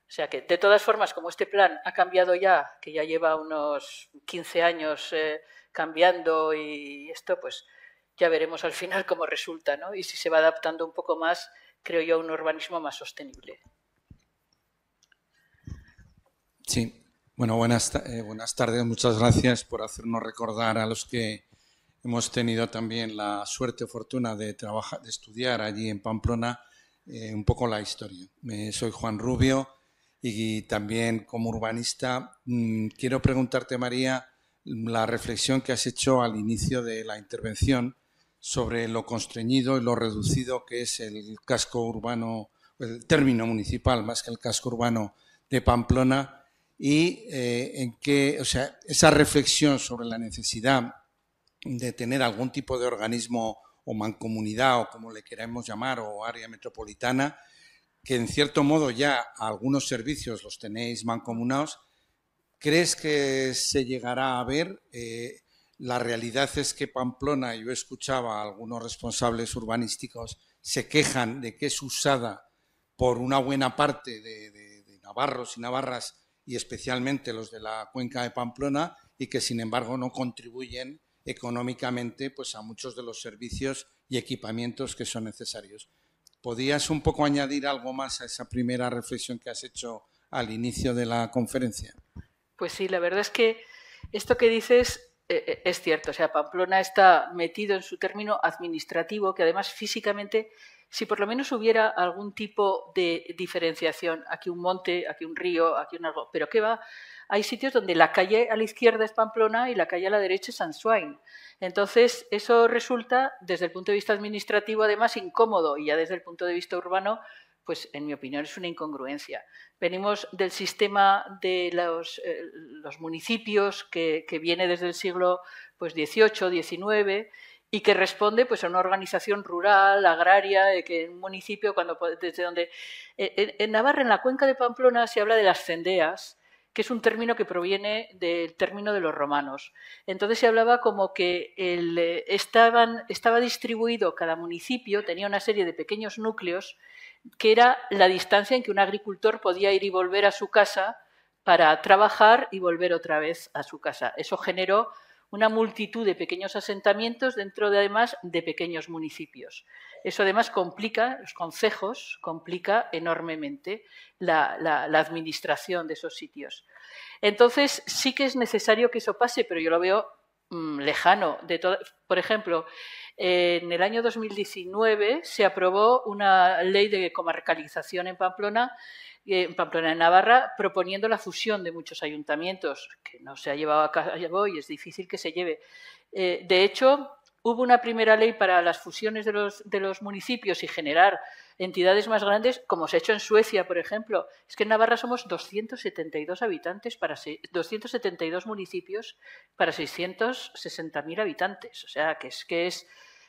O sea que, de todas formas, como este plan ha cambiado ya, que ya lleva unos 15 años cambiando y esto, pues ya veremos al final cómo resulta, ¿no? Y si se va adaptando un poco más, creo yo, a un urbanismo más sostenible. Sí, bueno, buenas tardes. Muchas gracias por hacernos recordar a los que hemos tenido también la suerte o fortuna de estudiar allí en Pamplona un poco la historia. Soy Juan Rubio y también como urbanista quiero preguntarte, María, la reflexión que has hecho al inicio de la intervención sobre lo constreñido y lo reducido que es el casco urbano, el término municipal más que el casco urbano de Pamplona, y en que, o sea, esa reflexión sobre la necesidad de tener algún tipo de organismo o mancomunidad o como le queramos llamar o área metropolitana, que en cierto modo ya algunos servicios los tenéis mancomunados. ¿Crees que se llegará a ver? La realidad es que Pamplona, yo escuchaba a algunos responsables urbanísticos, se quejan de que es usada por una buena parte de navarros y navarras y especialmente los de la cuenca de Pamplona y que sin embargo no contribuyen económicamente pues, a muchos de los servicios y equipamientos que son necesarios. ¿Podrías un poco añadir algo más a esa primera reflexión que has hecho al inicio de la conferencia? Pues sí, la verdad es que esto que dices es cierto. O sea, Pamplona está metido en su término administrativo, que además físicamente, si por lo menos hubiera algún tipo de diferenciación, aquí un monte, aquí un río, aquí un algo, pero ¿qué va? Hay sitios donde la calle a la izquierda es Pamplona y la calle a la derecha es Sanswain. Entonces, eso resulta, desde el punto de vista administrativo, además, incómodo, y ya desde el punto de vista urbano, pues en mi opinión es una incongruencia. Venimos del sistema de los municipios que viene desde el siglo pues, XVIII, XIX, y que responde pues, a una organización rural, agraria, que en un municipio, desde donde... En Navarra, en la cuenca de Pamplona, se habla de las cendeas, que es un término que proviene del término de los romanos. Entonces se hablaba como que estaba distribuido cada municipio, tenía una serie de pequeños núcleos, que era la distancia en que un agricultor podía ir y volver a su casa para trabajar y volver otra vez a su casa. Eso generó una multitud de pequeños asentamientos dentro además de pequeños municipios. Eso además complica, los concejos, complica enormemente la administración de esos sitios. Entonces sí que es necesario que eso pase, pero yo lo veo lejano. Por ejemplo, en el año 2019 se aprobó una ley de comarcalización en Pamplona, en Navarra, proponiendo la fusión de muchos ayuntamientos, que no se ha llevado a cabo y es difícil que se lleve. De hecho, hubo una primera ley para las fusiones de los municipios y generar entidades más grandes, como se ha hecho en Suecia, por ejemplo. Es que en Navarra somos 272 habitantes 272 municipios para 660.000 habitantes. O sea, que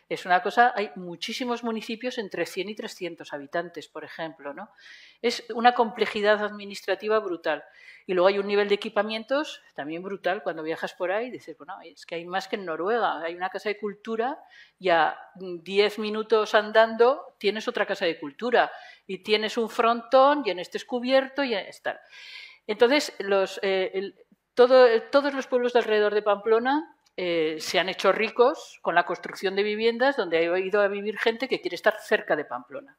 es una cosa, hay muchísimos municipios entre 100 y 300 habitantes, por ejemplo, ¿no? Es una complejidad administrativa brutal. Y luego hay un nivel de equipamientos también brutal. Cuando viajas por ahí dices, bueno, es que hay más que en Noruega. Hay una casa de cultura y a 10 minutos andando tienes otra casa de cultura y tienes un frontón y en este es cubierto y está. Entonces, todos los pueblos de alrededor de Pamplona se han hecho ricos con la construcción de viviendas donde ha ido a vivir gente que quiere estar cerca de Pamplona.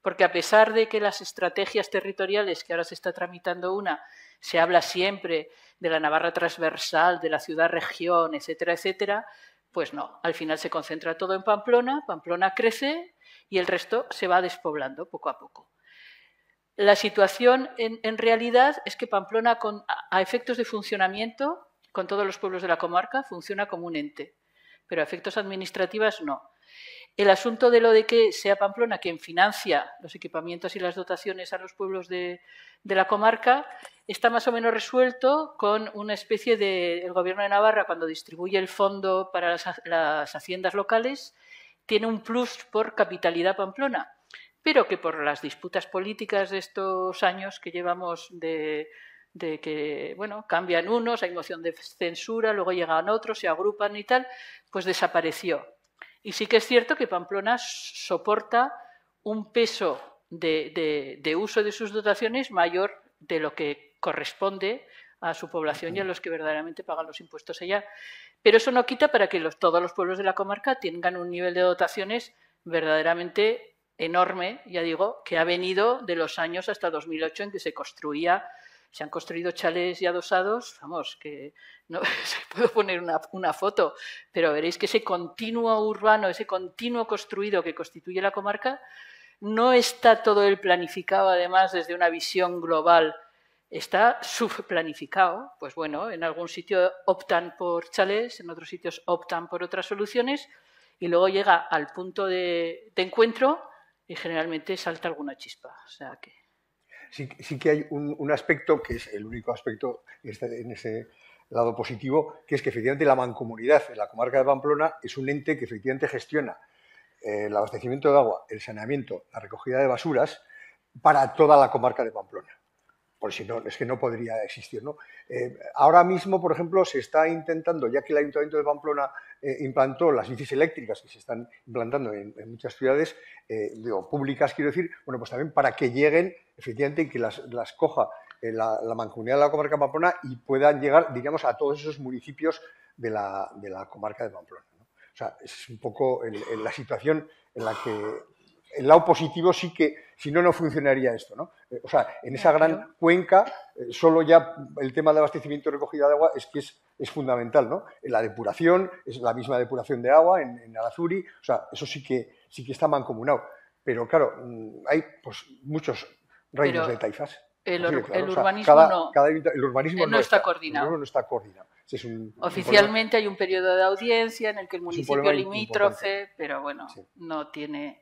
Porque a pesar de que las estrategias territoriales, que ahora se está tramitando una, se habla siempre de la Navarra transversal, de la ciudad-región, etcétera, etcétera, pues no, al final se concentra todo en Pamplona, Pamplona crece y el resto se va despoblando poco a poco. La situación en realidad es que Pamplona, a efectos de funcionamiento, con todos los pueblos de la comarca, funciona como un ente, pero a efectos administrativos no. El asunto de lo de que sea Pamplona quien financia los equipamientos y las dotaciones a los pueblos de la comarca está más o menos resuelto con una especie de... El Gobierno de Navarra, cuando distribuye el fondo para las haciendas locales, tiene un plus por capitalidad Pamplona, pero que por las disputas políticas de estos años que llevamos de que, bueno, cambian unos, hay moción de censura, luego llegan otros, se agrupan y tal, pues desapareció. Y sí que es cierto que Pamplona soporta un peso de uso de sus dotaciones mayor de lo que corresponde a su población y a los que verdaderamente pagan los impuestos allá. Pero eso no quita para que todos los pueblos de la comarca tengan un nivel de dotaciones verdaderamente enorme, ya digo, que ha venido de los años hasta 2008 en que se construía Se han construido chalés y adosados, vamos, que no se puedo poner una foto, pero veréis que ese continuo urbano, ese continuo construido que constituye la comarca, no está todo el planificado, además, desde una visión global. Está subplanificado, pues bueno, en algún sitio optan por chalés, en otros sitios optan por otras soluciones y luego llega al punto de encuentro y generalmente salta alguna chispa. O sea que... Sí que hay un aspecto que es el único aspecto en ese lado positivo, que es que efectivamente la mancomunidad en la comarca de Pamplona es un ente que efectivamente gestiona el abastecimiento de agua, el saneamiento, la recogida de basuras para toda la comarca de Pamplona. Por si no, es que no podría existir, ¿no? Ahora mismo, por ejemplo, se está intentando, ya que el Ayuntamiento de Pamplona implantó las bicis eléctricas que se están implantando en muchas ciudades, públicas, quiero decir, bueno, pues también para que lleguen, efectivamente, y que las coja la mancomunidad de la comarca de Pamplona y puedan llegar, diríamos, a todos esos municipios de la comarca de Pamplona, ¿no? O sea, es un poco la situación en la que el lado positivo sí que, si no, no funcionaría esto, ¿no? O sea, en esa gran cuenca, solo ya el tema de abastecimiento y recogida de agua es que es fundamental, ¿no? La depuración, es la misma depuración de agua en Arazuri, o sea, eso sí que está mancomunado. Pero claro, hay pues muchos reinos de taifas. El urbanismo el urbanismo no está coordinado. El urbanismo no está coordinado. Oficialmente hay un periodo de audiencia en el que el municipio limítrofe, pero bueno, sí, no tiene...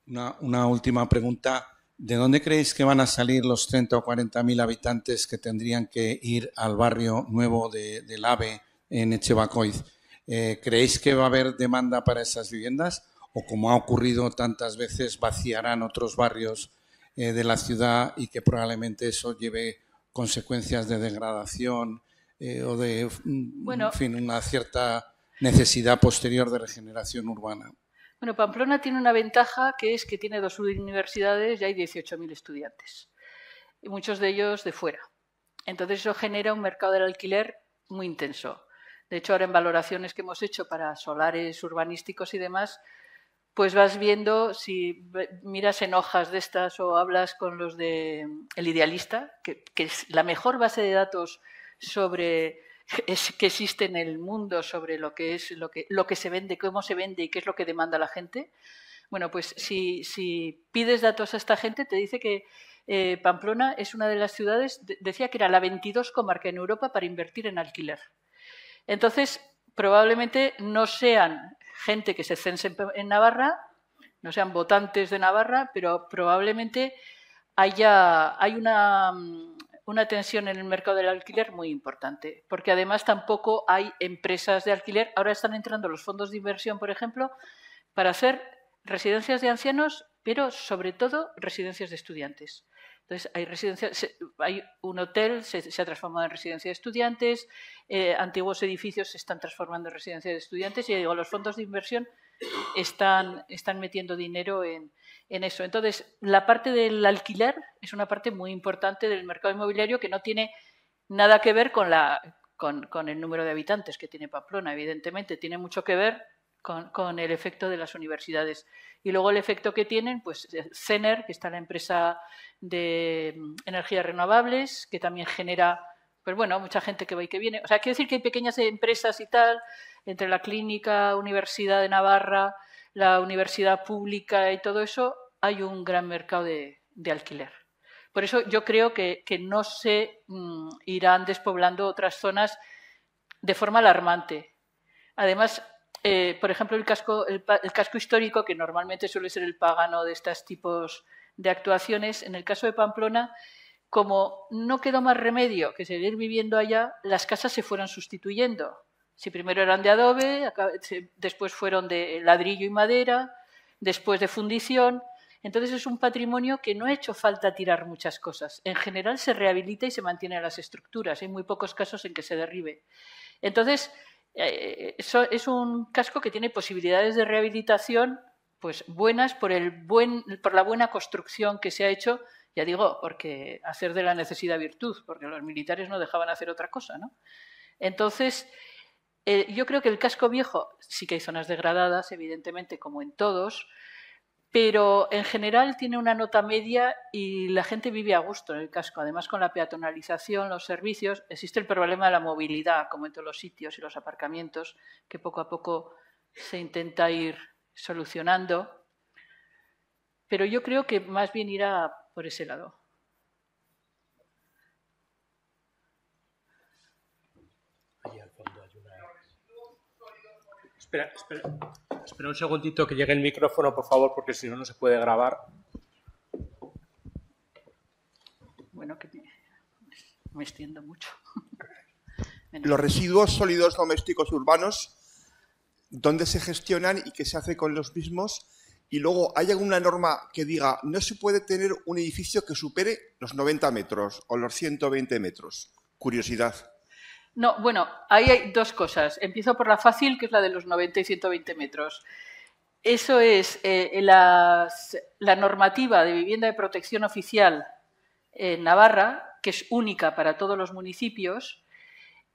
Una última pregunta. ¿De dónde creéis que van a salir los 30 o 40.000 habitantes que tendrían que ir al barrio nuevo del AVE en Echevacoiz? ¿Creéis que va a haber demanda para esas viviendas? ¿O, como ha ocurrido tantas veces, vaciarán otros barrios de la ciudad y que probablemente eso lleve consecuencias de degradación o de en fin, una cierta necesidad posterior de regeneración urbana? Bueno, Pamplona tiene una ventaja, que es que tiene 2 universidades y hay 18.000 estudiantes, y muchos de ellos de fuera. Entonces eso genera un mercado del alquiler muy intenso. De hecho, ahora en valoraciones que hemos hecho para solares urbanísticos y demás, pues vas viendo, si miras en hojas de estas o hablas con los de El Idealista, que es la mejor base de datos sobre... que existe en el mundo sobre lo que es lo que se vende, cómo se vende y qué es lo que demanda la gente. Bueno, pues si pides datos a esta gente, te dice que Pamplona es una de las ciudades, decía que era la 22 comarca en Europa para invertir en alquiler. Entonces, probablemente no sean gente que se cense en Navarra, no sean votantes de Navarra, pero probablemente hay una tensión en el mercado del alquiler muy importante, porque además tampoco hay empresas de alquiler. Ahora están entrando los fondos de inversión, por ejemplo, para hacer residencias de ancianos, pero sobre todo residencias de estudiantes. Entonces, hay un hotel, se ha transformado en residencia de estudiantes, antiguos edificios se están transformando en residencia de estudiantes y los fondos de inversión están metiendo dinero en eso. Entonces, la parte del alquiler es una parte muy importante del mercado inmobiliario que no tiene nada que ver con el número de habitantes que tiene Pamplona, evidentemente. Tiene mucho que ver con el efecto de las universidades. Y luego el efecto que tienen, pues CENER, que está la empresa de energías renovables, que también genera, pues bueno, mucha gente que va y que viene. O sea, quiero decir que hay pequeñas empresas y tal, entre la Clínica Universidad de Navarra, la universidad pública y todo eso, hay un gran mercado de alquiler. Por eso yo creo que no se irán despoblando otras zonas de forma alarmante. Además, por ejemplo, el casco histórico, que normalmente suele ser el pagano de estos tipos de actuaciones, en el caso de Pamplona, como no quedó más remedio que seguir viviendo allá, las casas se fueron sustituyendo. Si primero eran de adobe, después fueron de ladrillo y madera, después de fundición. Entonces es un patrimonio que no ha hecho falta tirar muchas cosas. En general se rehabilita y se mantienen las estructuras. Hay muy pocos casos en que se derribe. Entonces es un casco que tiene posibilidades de rehabilitación pues buenas por la buena construcción que se ha hecho. Ya digo, porque hacer de la necesidad virtud, porque los militares no dejaban hacer otra cosa, ¿no? Entonces, yo creo que el casco viejo sí que hay zonas degradadas, evidentemente, como en todos, pero en general tiene una nota media y la gente vive a gusto en el casco. Además, con la peatonalización, los servicios, existe el problema de la movilidad, como en todos los sitios y los aparcamientos, que poco a poco se intenta ir solucionando. Pero yo creo que más bien irá por ese lado. Espera un segundito que llegue el micrófono, por favor, porque si no, no se puede grabar. Bueno, que me extiendo mucho. Los residuos sólidos domésticos urbanos, ¿dónde se gestionan y qué se hace con los mismos? Y luego, ¿hay alguna norma que diga no se puede tener un edificio que supere los 90 metros o los 120 metros? Curiosidad. No, bueno, ahí hay dos cosas. Empiezo por la fácil, que es la de los 90 y 120 metros. Eso es la normativa de vivienda de protección oficial en Navarra, que es única para todos los municipios.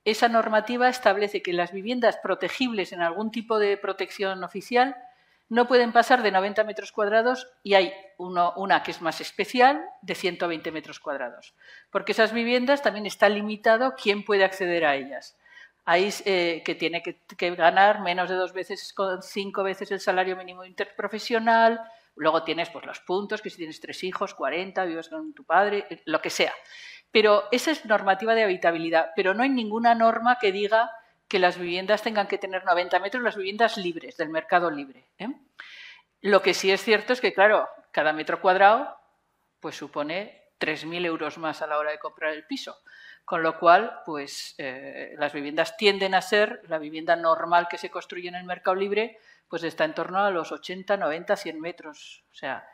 Esa normativa establece que las viviendas protegibles en algún tipo de protección oficial no pueden pasar de 90 metros cuadrados y hay una que es más especial de 120 metros cuadrados. Porque esas viviendas también está limitado quién puede acceder a ellas. Ahí que tiene que ganar menos de 2 veces, 5 veces el salario mínimo interprofesional. Luego tienes pues, los puntos, que si tienes 3 hijos, 40, vives con tu padre, lo que sea. Pero esa es normativa de habitabilidad. Pero no hay ninguna norma que diga que las viviendas tengan que tener 90 metros, las viviendas libres, del mercado libre. Lo que sí es cierto es que, claro, cada metro cuadrado pues, supone 3.000 euros más a la hora de comprar el piso. Con lo cual, pues, las viviendas tienden a ser, la vivienda normal que se construye en el mercado libre, pues está en torno a los 80, 90, 100 metros. O sea,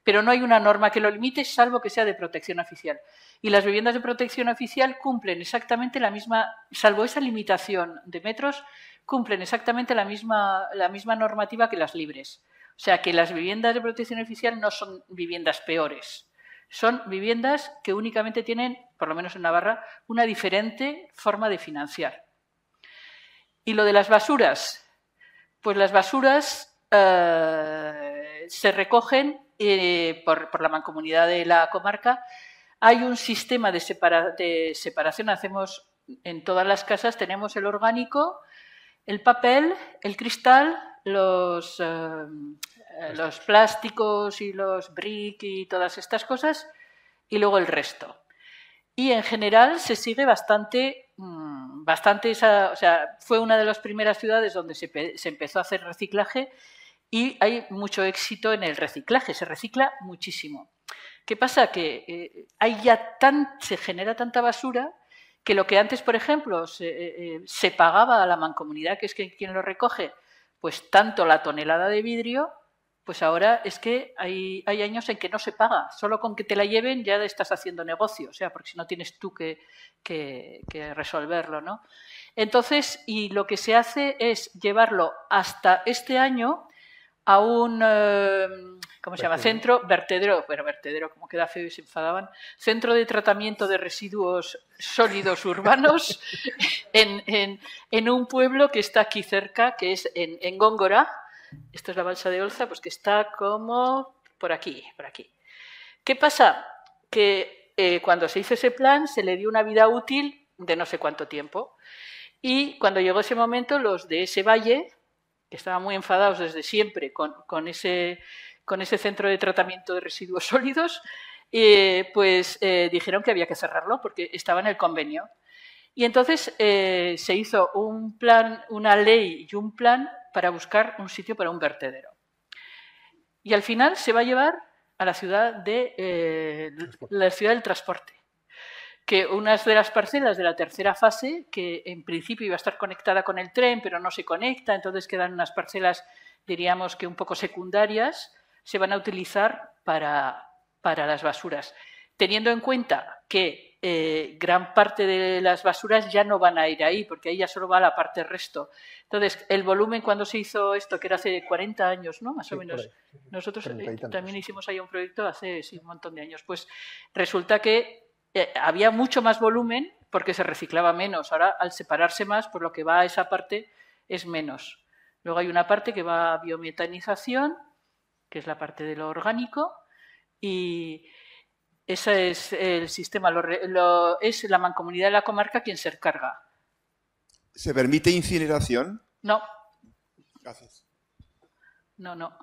pero no hay una norma que lo limite, salvo que sea de protección oficial. Y las viviendas de protección oficial cumplen exactamente la misma, salvo esa limitación de metros, cumplen exactamente la misma normativa que las libres. O sea, que las viviendas de protección oficial no son viviendas peores. Son viviendas que únicamente tienen, por lo menos en Navarra, una diferente forma de financiar. Y lo de las basuras, pues las basuras se recogen por la mancomunidad de la comarca. Hay un sistema de separación, hacemos en todas las casas, tenemos el orgánico, el papel, el cristal, los plásticos y los brick y todas estas cosas, y luego el resto. Y en general se sigue bastante o sea, fue una de las primeras ciudades donde se empezó a hacer reciclaje y hay mucho éxito en el reciclaje, se recicla muchísimo. ¿Qué pasa? Que se genera tanta basura que lo que antes, por ejemplo, se pagaba a la mancomunidad, que es quien lo recoge, pues tanto la tonelada de vidrio, pues ahora es que hay años en que no se paga. Solo con que te la lleven ya estás haciendo negocio, o sea, porque si no tienes tú que resolverlo, ¿no? Entonces, y lo que se hace es llevarlo hasta este año a un, ¿cómo se llama? Centro, vertedero, como queda feo y se enfadaban, centro de tratamiento de residuos sólidos urbanos en un pueblo que está aquí cerca, que es en Góngora. Esto es la Balsa de Olza, pues que está como por aquí. ¿Qué pasa? Que cuando se hizo ese plan se le dio una vida útil de no sé cuánto tiempo. Y cuando llegó ese momento, los de ese valle, que estaban muy enfadados desde siempre con ese centro de tratamiento de residuos sólidos, pues dijeron que había que cerrarlo porque estaba en el convenio. Y entonces se hizo un plan, una ley y un plan para buscar un sitio para un vertedero. Y al final se va a llevar a la ciudad del transporte, que unas de las parcelas de la tercera fase, que en principio iba a estar conectada con el tren, pero no se conecta, entonces quedan unas parcelas, diríamos que un poco secundarias, se van a utilizar para las basuras, teniendo en cuenta que gran parte de las basuras ya no van a ir ahí, porque ahí ya solo va la parte resto. Entonces, el volumen cuando se hizo esto, que era hace 40 años, ¿no? Más o menos. Nosotros también hicimos ahí un proyecto hace un montón de años. Pues resulta que había mucho más volumen porque se reciclaba menos. Ahora, al separarse más, pues lo que va a esa parte es menos. Luego hay una parte que va a biometanización, que es la parte de lo orgánico, y ese es el sistema, es la Mancomunidad de la comarca quien se encarga. ¿Se permite incineración? No. Gracias. No.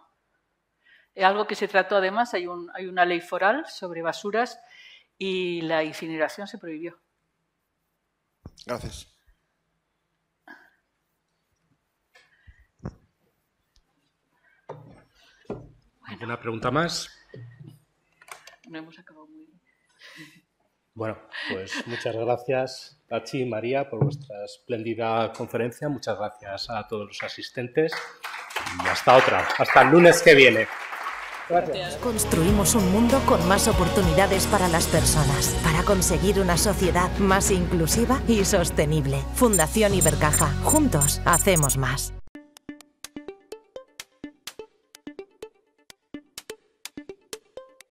Es algo que se trató además, hay una ley foral sobre basuras y la incineración se prohibió. Gracias. ¿Alguna pregunta más? No hemos acabado muy bien. Bueno, pues muchas gracias, Patxi y María, por vuestra espléndida conferencia. Muchas gracias a todos los asistentes. Y hasta otra, hasta el lunes que viene. Gracias. Construimos un mundo con más oportunidades para las personas, para conseguir una sociedad más inclusiva y sostenible. Fundación Ibercaja. Juntos hacemos más.